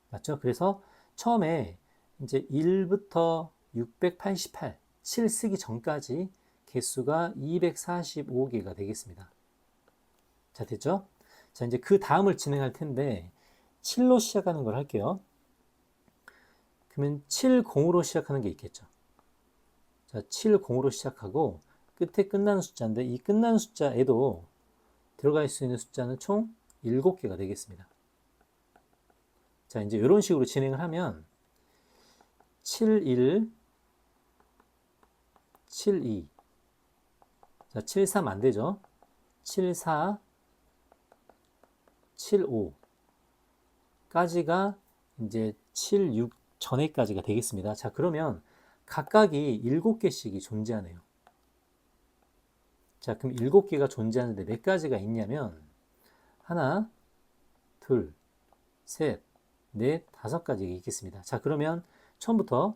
맞죠? 그래서 처음에 이제 1부터 688, 7 쓰기 전까지 개수가 245개가 되겠습니다. 자, 됐죠? 자, 이제 그 다음을 진행할 텐데 7로 시작하는 걸 할게요. 그러면 70으로 시작하는 게 있겠죠. 자, 70으로 시작하고 끝에 끝나는 숫자인데 이 끝나는 숫자에도 들어갈 수 있는 숫자는 총 7개가 되겠습니다. 자, 이제 이런 식으로 진행을 하면 71, 72, 자, 73 안 되죠? 74, 75까지가 이제 76 전에까지가 되겠습니다. 자, 그러면 각각이 7개씩이 존재하네요. 자, 그럼 7개가 존재하는데 몇 가지가 있냐면 하나, 둘, 셋, 넷, 5가지가 있겠습니다. 자, 그러면 처음부터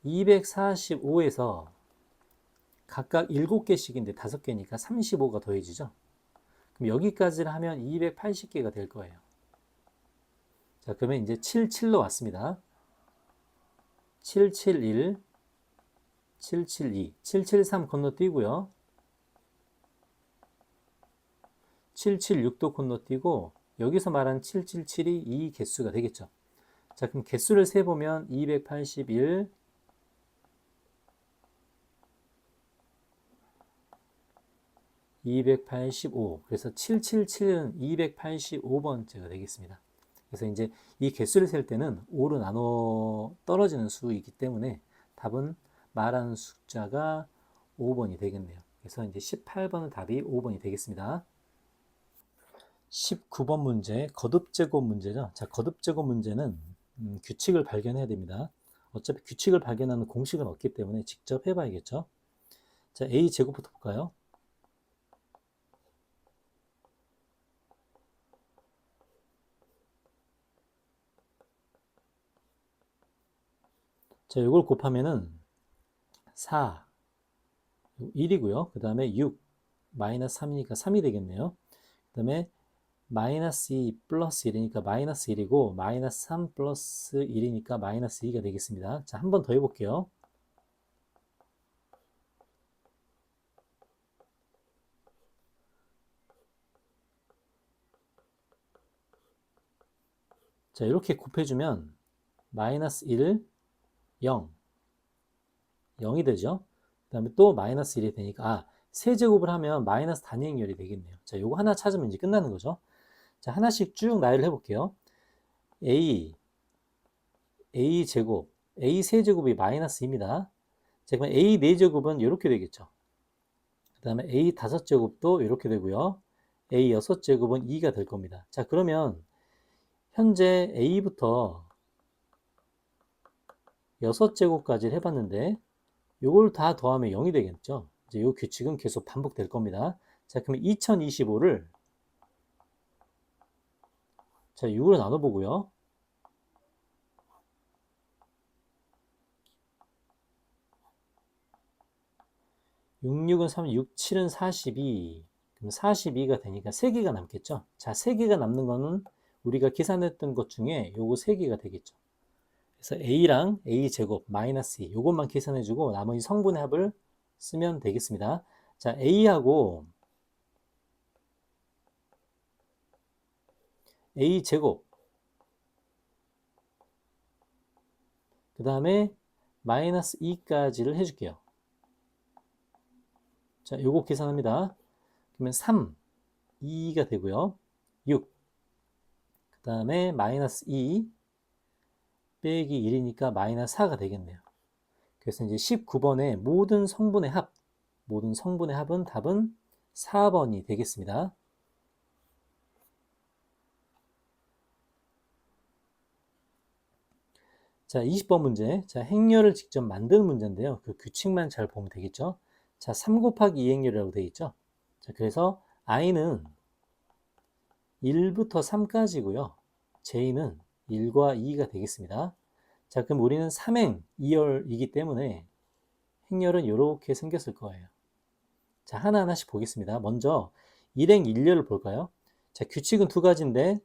245에서 각각 7개씩인데 5개니까 35가 더해지죠. 그럼 여기까지를 하면 280개가 될 거예요. 자, 그러면 이제 77로 왔습니다. 771, 772, 773 건너뛰고요. 776도 건너뛰고 여기서 말한 777이 이 개수가 되겠죠. 자, 그럼 개수를 세보면 281, 285, 그래서 777은 285번째가 되겠습니다. 그래서 이제 이 개수를 셀 때는 5로 나눠 떨어지는 수이기 때문에 답은 말하는 숫자가 5번이 되겠네요. 그래서 이제 18번은 답이 5번이 되겠습니다. 19번 문제, 거듭제곱 문제죠. 자, 거듭제곱 문제는 규칙을 발견해야 됩니다. 어차피 규칙을 발견하는 공식은 없기 때문에 직접 해봐야겠죠. 자, A제곱부터 볼까요? 자, 이걸 곱하면은 4, 1이고요. 그 다음에 6, 마이너스 3이니까 3이 되겠네요. 그 다음에 마이너스 2 플러스 1이니까 마이너스 1이고 마이너스 3 플러스 1이니까 마이너스 2가 되겠습니다. 자, 한 번 더 해볼게요. 자, 이렇게 곱해주면 마이너스 1, 0, 0이 되죠. 그 다음에 또 마이너스 1이 되니까 세제곱을 하면 마이너스 단위행열이 되겠네요. 자, 요거 하나 찾으면 이제 끝나는 거죠. 자, 하나씩 쭉 나열을 해볼게요. A 제곱, A 세제곱이 마이너스 2입니다. 자, 그러면 A 4제곱은 이렇게 되겠죠. 그 다음에 A 5제곱도 이렇게 되고요. A 6제곱은 2가 될 겁니다. 자, 그러면 현재 A부터 6제곱까지 해봤는데 이걸 다 더하면 0이 되겠죠. 이제 이 규칙은 계속 반복될 겁니다. 자, 그러면 2025를 자, 6으로 나눠보고요. 6, 6은 3, 6, 7은 42. 그럼 42가 되니까 3개가 남겠죠. 자, 3개가 남는 거는 우리가 계산했던 것 중에 요거 3개가 되겠죠. 그래서 A랑 A 제곱 마이너스 2 요것만 계산해주고 나머지 성분의 합을 쓰면 되겠습니다. 자, A하고 A 제곱 그 다음에 마이너스 2까지를 해줄게요. 자, 요거 계산합니다. 그러면 3, 2가 되고요. 6, 그 다음에 마이너스 2 빼기 1이니까 마이너스 4가 되겠네요. 그래서 이제 19번의 모든 성분의 합은 답은 4번이 되겠습니다. 자, 20번 문제. 자, 행렬을 직접 만드는 문제인데요. 그 규칙만 잘 보면 되겠죠. 자, 3 곱하기 2 행렬이라고 되어 있죠. 자, 그래서 i는 1부터 3까지고요. j는 1과 2가 되겠습니다. 자, 그럼 우리는 3행 2열이기 때문에 행렬은 이렇게 생겼을 거예요. 자, 하나하나씩 보겠습니다. 먼저 1행 1열을 볼까요? 자, 규칙은 두 가지인데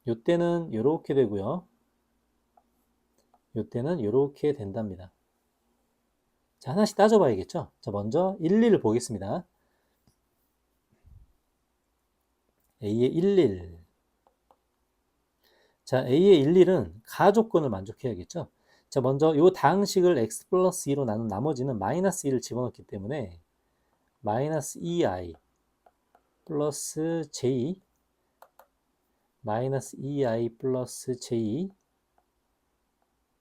요때는 이렇게 되고요. 요때는 이렇게 된답니다. 자, 하나씩 따져봐야겠죠? 자, 먼저 1, 2를 보겠습니다. A의 1, 1. 자, A의 1, 1은 가조건을 만족해야겠죠? 자, 먼저 요 다항식을 x 플러스 2로 나눈 나머지는 마이너스 2를 집어넣기 때문에 마이너스 2i 플러스 j 마이너스 2i 플러스 j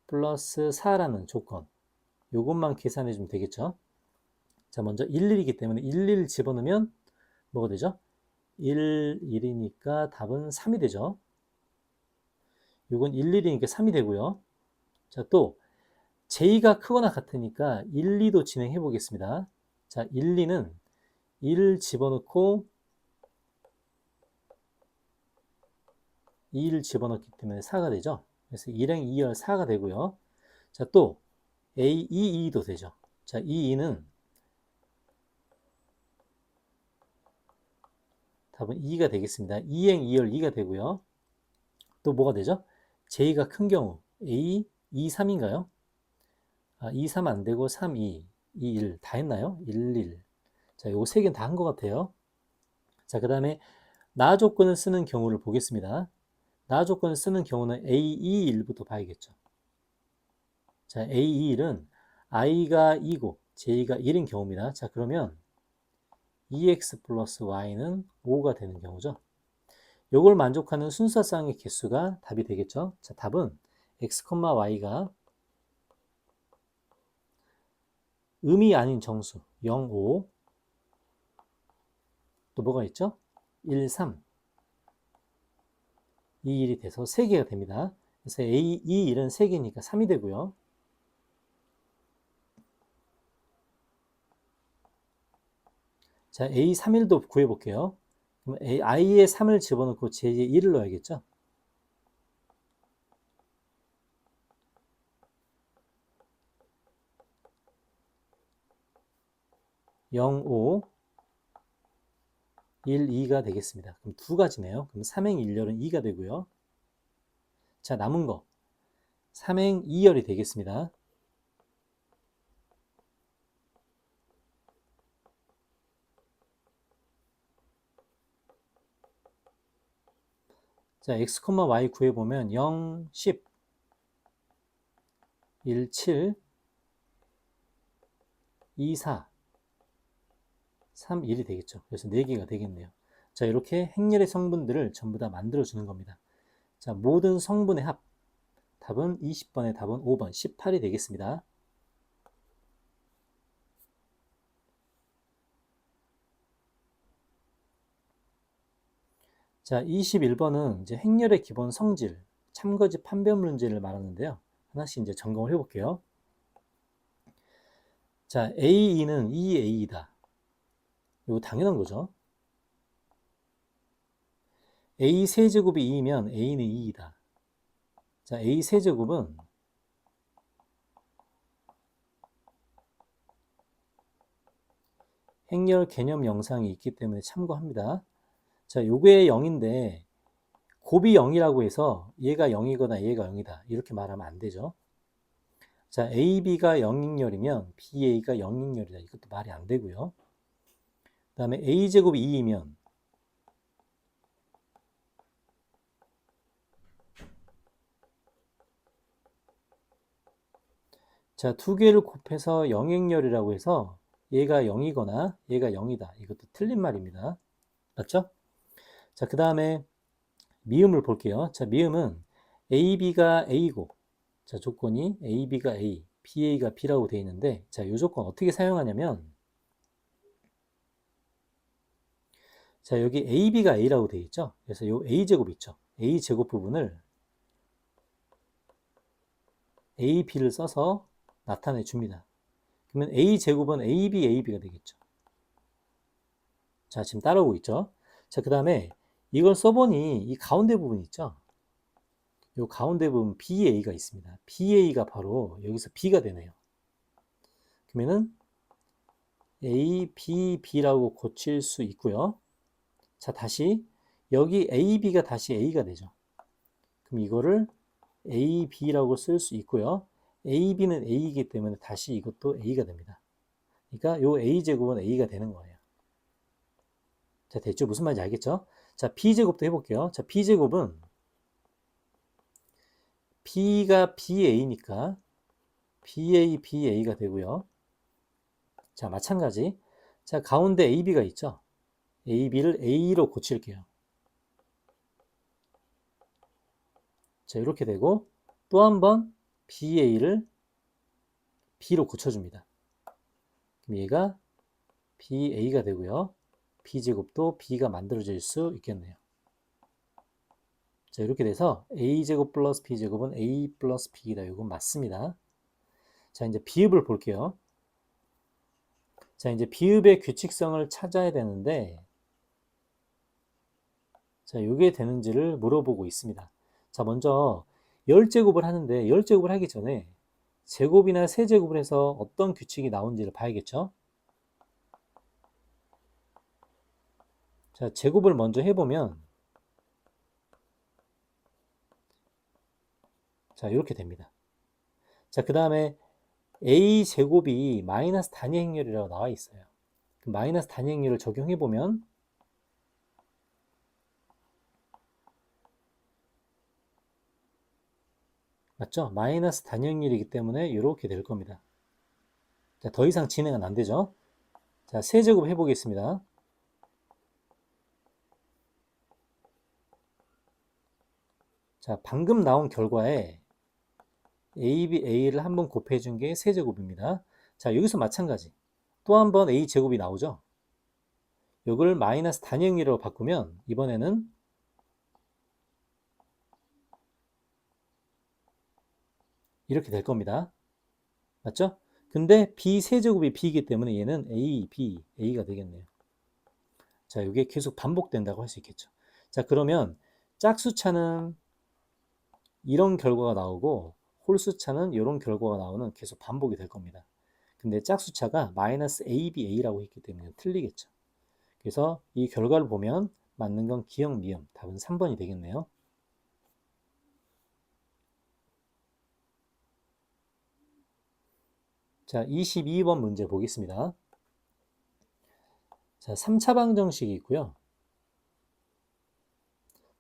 플러스 4라는 조건 요것만 계산해 주면 되겠죠? 자, 먼저 1, 1이기 때문에 1, 1 집어넣으면 뭐가 되죠? 1, 1이니까 답은 3이 되죠. 요건 1, 1이니까 3이 되고요. 자, 또 j가 크거나 같으니까 1, 2도 진행해 보겠습니다. 자, 1, 2는 1을 집어넣고 2를 집어넣기 때문에 4가 되죠. 그래서 1행 2열 4가 되고요. 자, 또 A, 2, 2도 되죠. 자, 2, 2는 답은 2가 되겠습니다. 2행 2열 2가 되고요. 또 뭐가 되죠? j가 큰 경우 A, 2, 3인가요? 아, 2, 3 안 되고 3, 2, 2, 1 다 했나요? 1, 1. 자, 요거 세 개는 다 한 것 같아요. 자, 그 다음에 나 조건을 쓰는 경우를 보겠습니다. 나 조건을 쓰는 경우는 A, 2, 1부터 봐야겠죠. 자, A, 2, 1은 i가 2고 j가 1인 경우입니다. 자, 그러면 2x 플러스 y는 5가 되는 경우죠. 요걸 만족하는 순서쌍의 개수가 답이 되겠죠. 자, 답은 x, y가 음이 아닌 정수 0, 5 또 뭐가 있죠? 1, 3 2, 1이 돼서 3개가 됩니다. 그래서 A, 2, 1은 3개니까 3이 되고요. 자, A, 3, 1도 구해볼게요. 그럼 i에 3을 집어넣고 j에 1을 넣어야겠죠? (0, 5) 1, 2가 되겠습니다. 그럼 두 가지네요. 그럼 3행 1열은 2가 되고요. 자, 남은 거 3행 2열이 되겠습니다. 자, x, y 구해보면 0, 10, 1, 7, 2, 4, 3, 1이 되겠죠. 그래서 4개가 되겠네요. 자, 이렇게 행렬의 성분들을 전부 다 만들어주는 겁니다. 자, 모든 성분의 합. 답은 20번의 답은 5번, 18이 되겠습니다. 자, 21번은 이제 행렬의 기본 성질, 참거짓 판별 문제를 말하는데요. 하나씩 이제 점검을 해볼게요. 자, A2는 2A이다. 이거 당연한 거죠. A 세제곱이 2면 A는 2이다. 자, A 세제곱은 행렬 개념 영상이 있기 때문에 참고합니다. 자, 요게 0인데 곱이 0이라고 해서 얘가 0이거나 얘가 0이다. 이렇게 말하면 안 되죠. 자, AB가 0인열이면 BA가 0인열이다. 이것도 말이 안 되고요. 그 다음에 A제곱이 2이면 자, 두 개를 곱해서 영행렬이라고 해서 얘가 0이거나 얘가 0이다. 이것도 틀린 말입니다. 맞죠? 자, 그 다음에 미음을 볼게요. 자, 미음은 AB가 A고, 자, 조건이 AB가 A, BA가 B라고 되어 있는데, 자, 이 조건 어떻게 사용하냐면, 자, 여기 AB가 A라고 되어 있죠? 그래서 요 A제곱 있죠? A제곱 부분을 AB를 써서 나타내 줍니다. 그러면 A제곱은 AB, AB가 되겠죠. 자, 지금 따라오고 있죠? 자, 그 다음에 이걸 써보니 이 가운데 부분 있죠? 이 가운데 부분 BA가 있습니다. BA가 바로 여기서 B가 되네요. 그러면은 A, B, B라고 고칠 수 있고요. 자, 다시 여기 AB가 다시 A가 되죠. 그럼 이거를 AB라고 쓸 수 있고요. AB는 A이기 때문에 다시 이것도 A가 됩니다. 그러니까 요 A제곱은 A가 되는 거예요. 자, 됐죠? 무슨 말인지 알겠죠? 자, B제곱도 해볼게요. 자, B제곱은 B가 BA니까 BA, BA가 되고요. 자, 마찬가지. 자, 가운데 AB가 있죠? AB를 A로 고칠게요. 자, 이렇게 되고 또 한 번 BA를 B로 고쳐줍니다. 그럼 얘가 BA가 되고요. B제곱도 B가 만들어질 수 있겠네요. 자, 이렇게 돼서 A제곱 플러스 B제곱은 A 플러스 B이다. 이건 맞습니다. 자, 이제 비읍을 볼게요. 자, 이제 비읍의 규칙성을 찾아야 되는데, 자, 이게 되는지를 물어보고 있습니다. 자, 먼저 10제곱을 하는데 10제곱을 하기 전에 제곱이나 세제곱을 해서 어떤 규칙이 나오는지를 봐야겠죠? 자, 제곱을 먼저 해보면 자, 이렇게 됩니다. 자, 그 다음에 A제곱이 마이너스 단위 행렬이라고 나와 있어요. 마이너스 단위 행렬을 적용해보면 맞죠? 마이너스 단위 행렬이기 때문에 이렇게 될 겁니다. 자, 더 이상 진행은 안 되죠? 자, 세제곱 해보겠습니다. 자, 방금 나온 결과에 ABA를 한번 곱해준 게 세제곱입니다. 자, 여기서 마찬가지. 또 한 번 A제곱이 나오죠? 이걸 마이너스 단위 행렬로 바꾸면 이번에는 이렇게 될 겁니다. 맞죠? 근데 B 세제곱이 B이기 때문에 얘는 A, B, A가 되겠네요. 자, 이게 계속 반복된다고 할 수 있겠죠. 자, 그러면 짝수차는 이런 결과가 나오고 홀수차는 이런 결과가 나오는 계속 반복이 될 겁니다. 근데 짝수차가 마이너스 ABA라고 했기 때문에 틀리겠죠. 그래서 이 결과를 보면 맞는 건 기역, 미음, 답은 3번이 되겠네요. 자, 22번 문제 보겠습니다. 자, 3차 방정식이 있고요.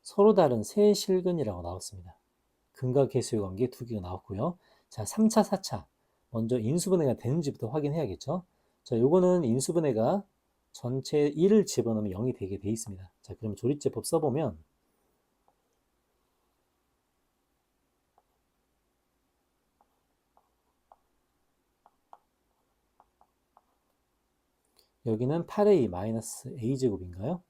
서로 다른 세 실근이라고 나왔습니다. 근과 계수의 관계 두 개가 나왔고요. 자, 3차, 4차. 먼저 인수분해가 되는지부터 확인해야겠죠. 자, 요거는 인수분해가 전체 1을 집어넣으면 0이 되게 돼 있습니다. 자, 그럼 조립제법 써보면 여기는 8a 마이너스 a제곱인가요?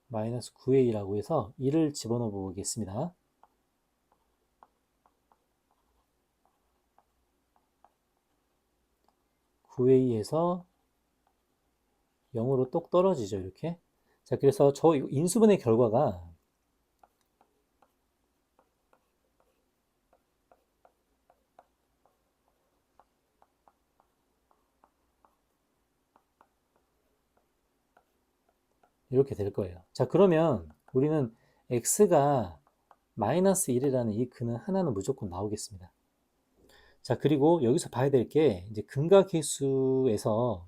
마이너스 9a라고 해서 1을 집어넣어 보겠습니다. (9a에서) 0으로 똑 떨어지죠, 이렇게. 자, 그래서 저 인수분해 결과가 이렇게 될 거예요. 자, 그러면 우리는 x가 마이너스 1이라는 이 근은 하나는 무조건 나오겠습니다. 자, 그리고 여기서 봐야 될 게 이제 근과 계수에서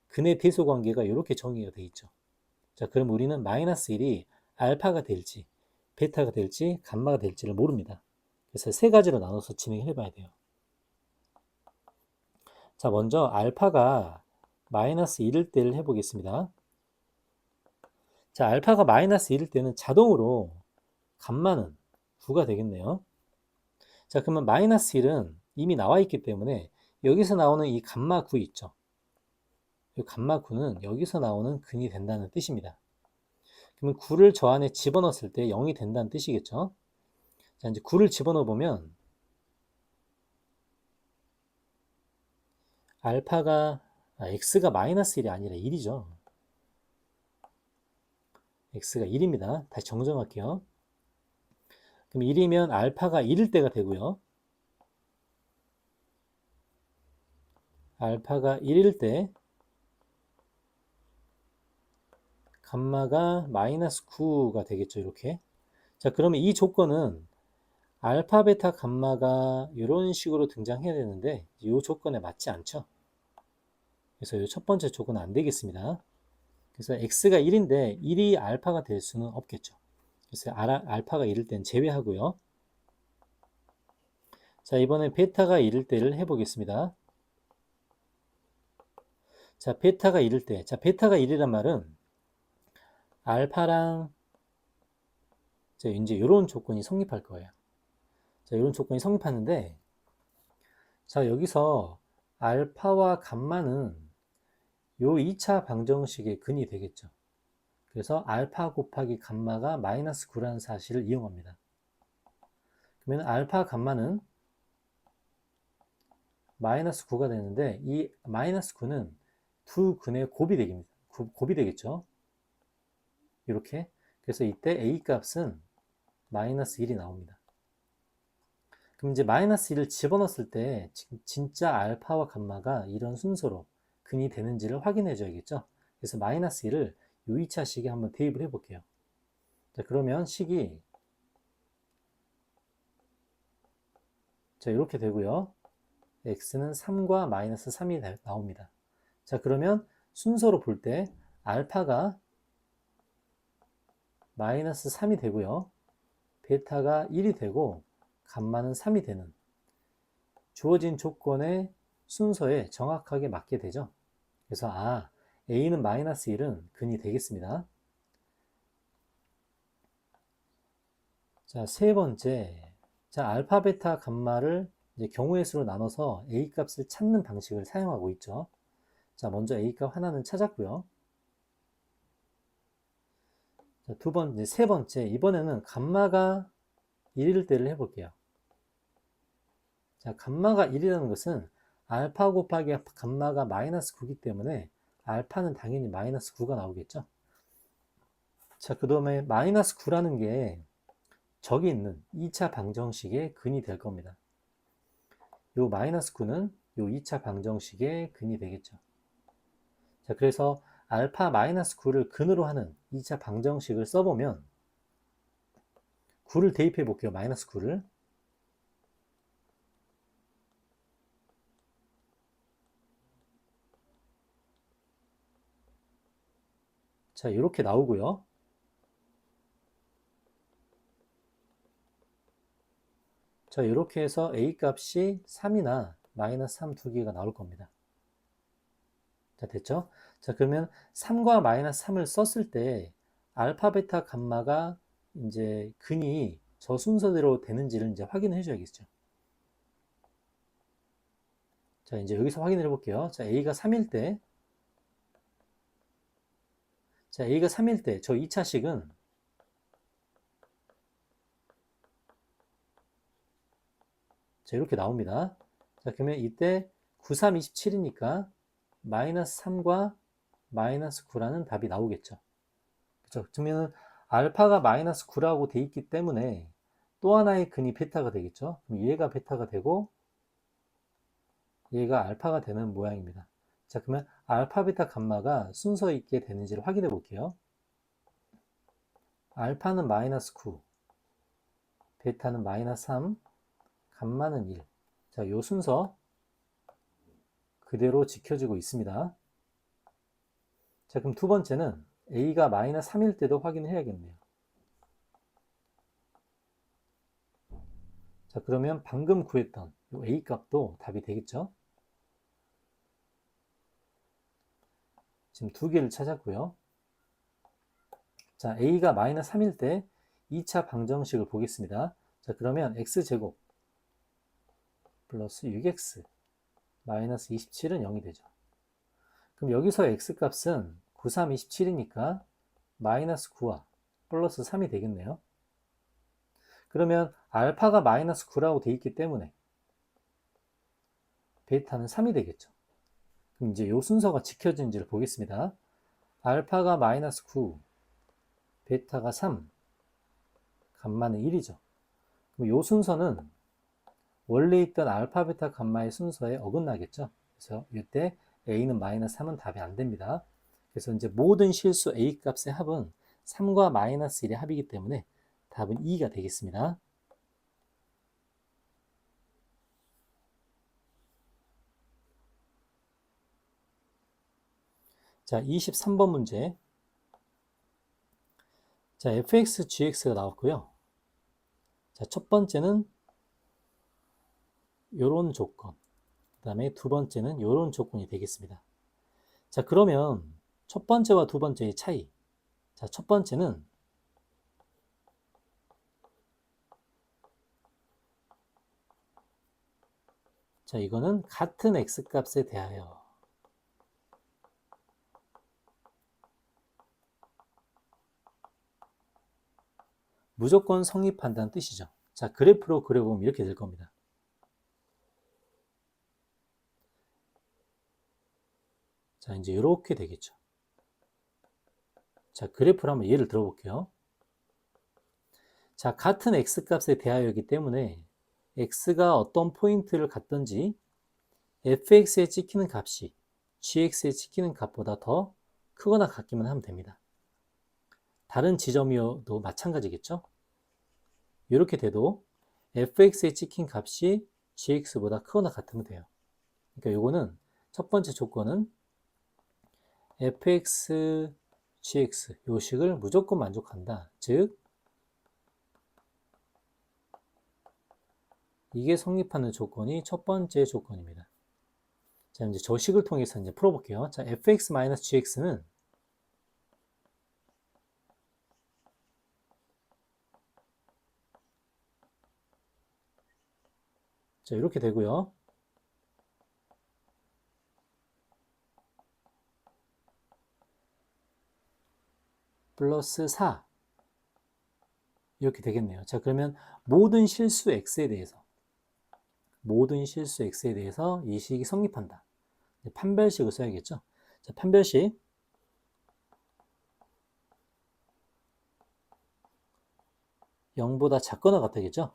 근의 대소 관계가 이렇게 정의가 돼 있죠. 자, 그럼 우리는 마이너스 1이 알파가 될지 베타가 될지 감마가 될지를 모릅니다. 그래서 세 가지로 나눠서 진행해 봐야 돼요. 자, 먼저 알파가 마이너스 1일 때를 해보겠습니다. 자, 알파가 마이너스 1일 때는 자동으로 감마는 9가 되겠네요. 자, 그러면 마이너스 1은 이미 나와 있기 때문에 여기서 나오는 이 감마 9 있죠. 이 감마 9는 여기서 나오는 근이 된다는 뜻입니다. 그러면 9를 저 안에 집어넣었을 때 0이 된다는 뜻이겠죠. 자, 이제 9를 집어넣어 보면 x가 마이너스 1이 아니라 1이죠. x가 1입니다. 다시 정정할게요. 그럼 1이면 알파가 1일 때가 되고요. 알파가 1일 때 감마가 마이너스 9가 되겠죠. 이렇게. 자, 그러면 이 조건은 알파, 베타, 감마가 이런 식으로 등장해야 되는데 이 조건에 맞지 않죠. 그래서 이 첫 번째 조건은 안 되겠습니다. 그래서 x가 1인데 1이 알파가 될 수는 없겠죠. 그래서 알파가 1일 땐 제외하고요. 자, 이번엔 베타가 1일 때를 해보겠습니다. 자, 베타가 1일 때. 자, 베타가 1이란 말은 알파랑 이제 이런 조건이 성립할 거예요. 자, 이런 조건이 성립하는데, 자, 여기서 알파와 감마는 요 2차 방정식의 근이 되겠죠. 그래서 알파 곱하기 감마가 마이너스 9라는 사실을 이용합니다. 그러면 알파 감마는 마이너스 9가 되는데 이 마이너스 9는 두 근의 곱이 되겠죠. 이렇게. 그래서 이때 A 값은 마이너스 1이 나옵니다. 그럼 이제 마이너스 1을 집어넣었을 때 진짜 알파와 감마가 이런 순서로 근이 되는지를 확인해 줘야겠죠. 그래서 마이너스 1을 요 2차 식에 한번 대입을 해 볼게요. 자, 그러면 식이 자, 이렇게 되고요. x는 3과 마이너스 3이 나옵니다. 자, 그러면 순서로 볼 때 알파가 마이너스 3이 되고요. 베타가 1이 되고 감마는 3이 되는 주어진 조건의 순서에 정확하게 맞게 되죠. 그래서 a는 마이너스 1은 근이 되겠습니다. 자, 세 번째. 자, 알파, 베타, 감마를 이제 경우의 수로 나눠서 a 값을 찾는 방식을 사용하고 있죠. 자, 먼저 a 값 하나는 찾았고요. 자, 세 번째. 이번에는 감마가 1일 때를 해볼게요. 자, 감마가 1이라는 것은 알파 곱하기 감마가 마이너스 9이기 때문에 알파는 당연히 마이너스 9가 나오겠죠. 자, 그 다음에 마이너스 9라는 게 저기 있는 2차 방정식의 근이 될 겁니다. 요 마이너스 9는 요 2차 방정식의 근이 되겠죠. 자, 그래서 알파 마이너스 9를 근으로 하는 2차 방정식을 써보면 9를 대입해 볼게요. 마이너스 9를. 자, 이렇게 나오고요. 자, 이렇게 해서 a 값이 3이나 마이너스 3 두 개가 나올 겁니다. 자, 됐죠? 자, 그러면 3과 마이너스 3을 썼을 때 알파, 베타, 감마가 이제 근이 저 순서대로 되는지를 이제 확인을 해줘야겠죠. 자, 이제 여기서 확인을 해볼게요. 자, a가 3일 때, 자, a가 3일 때, 저 2차식은 자, 이렇게 나옵니다. 자, 그러면 이때 9, 3, 27이니까 마이너스 3과 마이너스 9라는 답이 나오겠죠. 그렇죠? 그러면 알파가 마이너스 9라고 돼 있기 때문에 또 하나의 근이 베타가 되겠죠. 그럼 얘가 베타가 되고 얘가 알파가 되는 모양입니다. 자, 그러면 알파, 베타, 감마가 순서 있게 되는지를 확인해 볼게요. 알파는 마이너스 9, 베타는 마이너스 3, 감마는 1. 자, 요 순서 그대로 지켜지고 있습니다. 자, 그럼 두 번째는 a가 마이너스 3일 때도 확인을 해야겠네요. 자, 그러면 방금 구했던 요 a 값도 답이 되겠죠? 지금 두 개를 찾았고요. 자, a가 마이너스 3일 때 2차 방정식을 보겠습니다. 자, 그러면 x제곱 플러스 6x 마이너스 27은 0이 되죠. 그럼 여기서 x값은 9, 3, 27이니까 마이너스 9와 플러스 3이 되겠네요. 그러면 알파가 마이너스 9라고 돼 있기 때문에 베타는 3이 되겠죠. 그럼 이제 이 순서가 지켜진지를 보겠습니다. 알파가 마이너스 9, 베타가 3, 감마는 1이죠. 그럼 이 순서는 원래 있던 알파, 베타, 감마의 순서에 어긋나겠죠. 그래서 이때 a는 마이너스 3은 답이 안 됩니다. 그래서 이제 모든 실수 a 값의 합은 3과 마이너스 1의 합이기 때문에 답은 2가 되겠습니다. 자, 23번 문제. 자, fx, gx가 나왔고요. 자, 첫 번째는 요런 조건, 그 다음에 두 번째는 요런 조건이 되겠습니다. 자, 그러면 첫 번째와 두 번째의 차이. 자, 첫 번째는 자, 이거는 같은 x값에 대하여 무조건 성립한다는 뜻이죠. 자, 그래프로 그려보면 이렇게 될 겁니다. 자, 이제 이렇게 되겠죠. 자, 그래프로 한번 예를 들어볼게요. 자, 같은 x값에 대하여이기 때문에 x가 어떤 포인트를 갖든지 fx에 찍히는 값이 gx에 찍히는 값보다 더 크거나 같기만 하면 됩니다. 다른 지점이어도 마찬가지겠죠? 이렇게 돼도 fx에 찍힌 값이 gx보다 크거나 같으면 돼요. 그러니까 요거는 첫 번째 조건은 fx, gx 요식을 무조건 만족한다. 즉 이게 성립하는 조건이 첫 번째 조건입니다. 자, 이제 저 식을 통해서 이제 풀어볼게요. 자, fx-gx는 자, 이렇게 되고요. 플러스 4 이렇게 되겠네요. 자, 그러면 모든 실수 x에 대해서 이 식이 성립한다. 판별식을 써야겠죠. 자, 판별식 0보다 작거나 같다겠죠.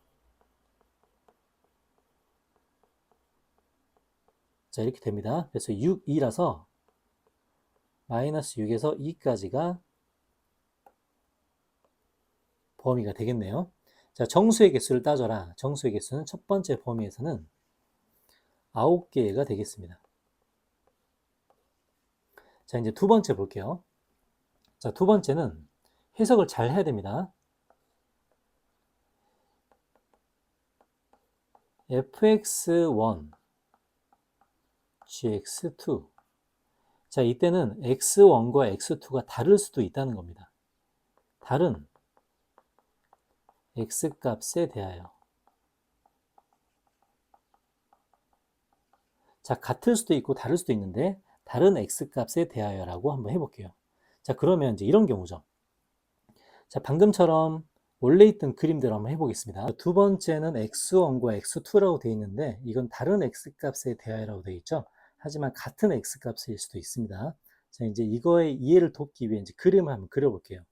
자, 이렇게 됩니다. 그래서 6, 2라서 마이너스 6에서 2까지가 범위가 되겠네요. 자, 정수의 개수를 따져라. 정수의 개수는 첫 번째 범위에서는 9개가 되겠습니다. 자, 이제 두 번째 볼게요. 자, 두 번째는 해석을 잘 해야 됩니다. fx1, gx2. 자, 이때는 x1과 x2가 다를 수도 있다는 겁니다. 다른 x값에 대하여. 자, 같을 수도 있고 다를 수도 있는데 다른 x값에 대하여라고 한번 해볼게요. 자, 그러면 이제 이런 경우죠. 자, 방금처럼 원래 있던 그림대로 한번 해보겠습니다. 두 번째는 x1과 x2라고 되어 있는데 이건 다른 x값에 대하여라고 되어 있죠. 하지만 같은 x값일 수도 있습니다. 자, 이제 이거의 이해를 돕기 위해 이제 그림을 한번 그려볼게요.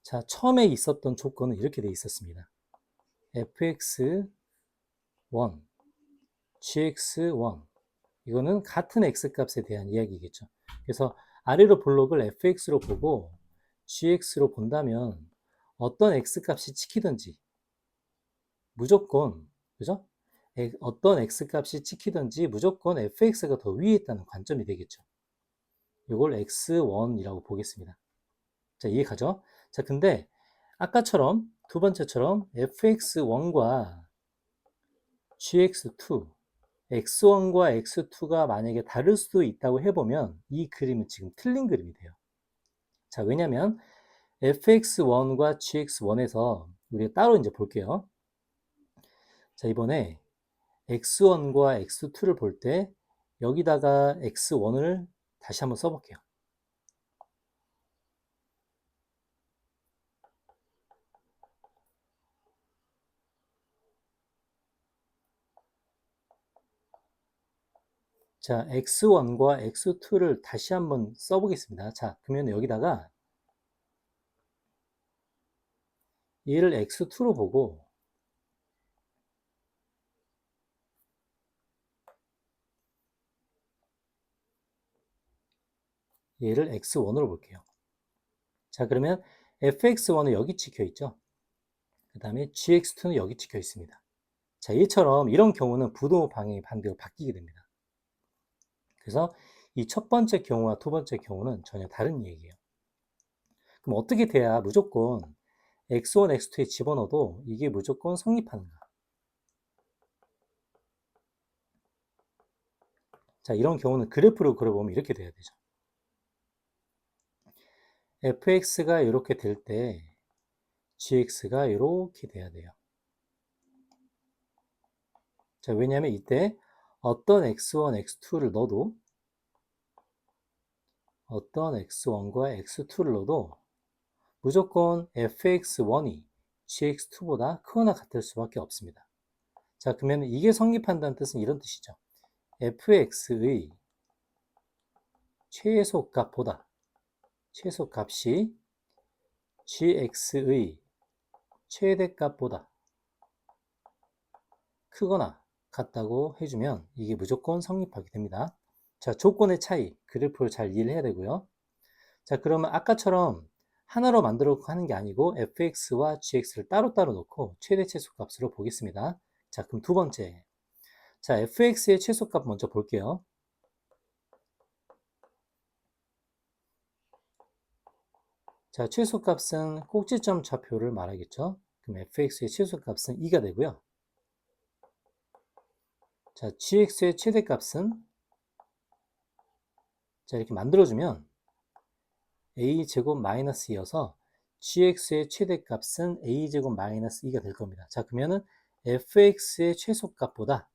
자, 처음에 있었던 조건은 이렇게 되어 있었습니다. fx1, gx1 이거는 같은 x값에 대한 이야기겠죠. 그래서 아래로 블록을 fx로 보고 gx로 본다면 어떤 x값이 찍히든지 무조건 그죠? 어떤 x값이 찍히든지 무조건 fx가 더 위에 있다는 관점이 되겠죠. 이걸 x1이라고 보겠습니다. 자, 이해 가죠? 자, 근데 아까처럼 두 번째처럼 fx1과 gx2, x1과 x2가 만약에 다를 수도 있다고 해보면 이 그림은 지금 틀린 그림이 돼요. 자, 왜냐면 fx1과 gx1에서 우리가 따로 이제 볼게요. 자, 이번에 x1과 x2를 볼 때 여기다가 x1을 다시 한번 써볼게요. 자, x1과 x2를 다시 한번 써보겠습니다. 자, 그러면 여기다가 얘를 x2로 보고 얘를 x1으로 볼게요. 자, 그러면 fx1은 여기 찍혀 있죠. 그 다음에 gx2는 여기 찍혀 있습니다. 자, 얘처럼 이런 경우는 부등호 방향이 반대로 바뀌게 됩니다. 그래서 이 첫 번째 경우와 두 번째 경우는 전혀 다른 얘기예요. 그럼 어떻게 돼야 무조건 x1, x2에 집어넣어도 이게 무조건 성립하는가? 자, 이런 경우는 그래프로 그려보면 이렇게 돼야 되죠. fx가 이렇게 될 때 gx가 이렇게 돼야 돼요. 자, 왜냐하면 이때 어떤 x1, x2를 넣어도 어떤 x1과 x2를 넣어도 무조건 fx1이 gx2보다 크거나 같을 수밖에 없습니다. 자, 그러면 이게 성립한다는 뜻은 이런 뜻이죠. fx의 최소값보다 최소값이 gx의 최대값보다 크거나 같다고 해주면 이게 무조건 성립하게 됩니다. 자, 조건의 차이, 그래프를 잘 이해를 해야 되고요. 자, 그러면 아까처럼 하나로 만들어 하는 게 아니고 fx와 gx를 따로따로 놓고 최대 최소값으로 보겠습니다. 자, 그럼 두 번째. 자, fx의 최소값 먼저 볼게요. 자, 최소값은 꼭지점 좌표를 말하겠죠. 그럼 fx의 최소값은 2가 되고요. 자, gx의 최대값은 자, 이렇게 만들어주면 a제곱 마이너스 2여서 gx의 최대값은 a제곱 마이너스 2가 될 겁니다. 자, 그러면은 fx의 최소값보다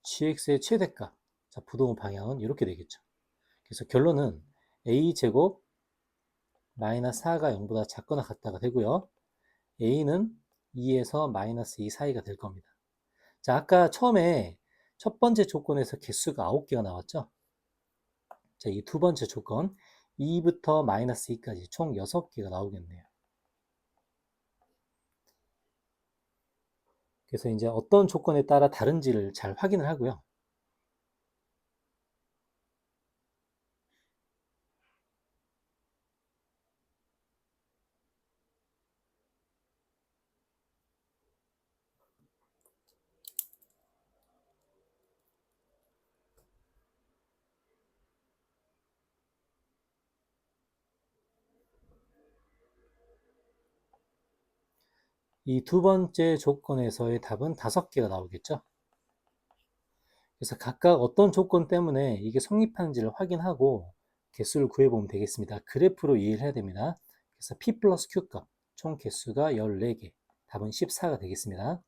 gx의 최대값, 자, 부동호 방향은 이렇게 되겠죠. 그래서 결론은 a제곱 마이너스 4가 0보다 작거나 같다가 되고요. a는 2에서 마이너스 2 사이가 될 겁니다. 자, 아까 처음에 첫 번째 조건에서 개수가 9개가 나왔죠. 자, 이 두 번째 조건 2부터 마이너스 2까지 총 6개가 나오겠네요. 그래서 이제 어떤 조건에 따라 다른지를 잘 확인을 하고요. 이 두 번째 조건에서의 답은 5개가 나오겠죠. 그래서 각각 어떤 조건 때문에 이게 성립하는지를 확인하고 개수를 구해보면 되겠습니다. 그래프로 이해를 해야 됩니다. 그래서 P 플러스 Q 값 총 개수가 14개, 답은 14가 되겠습니다.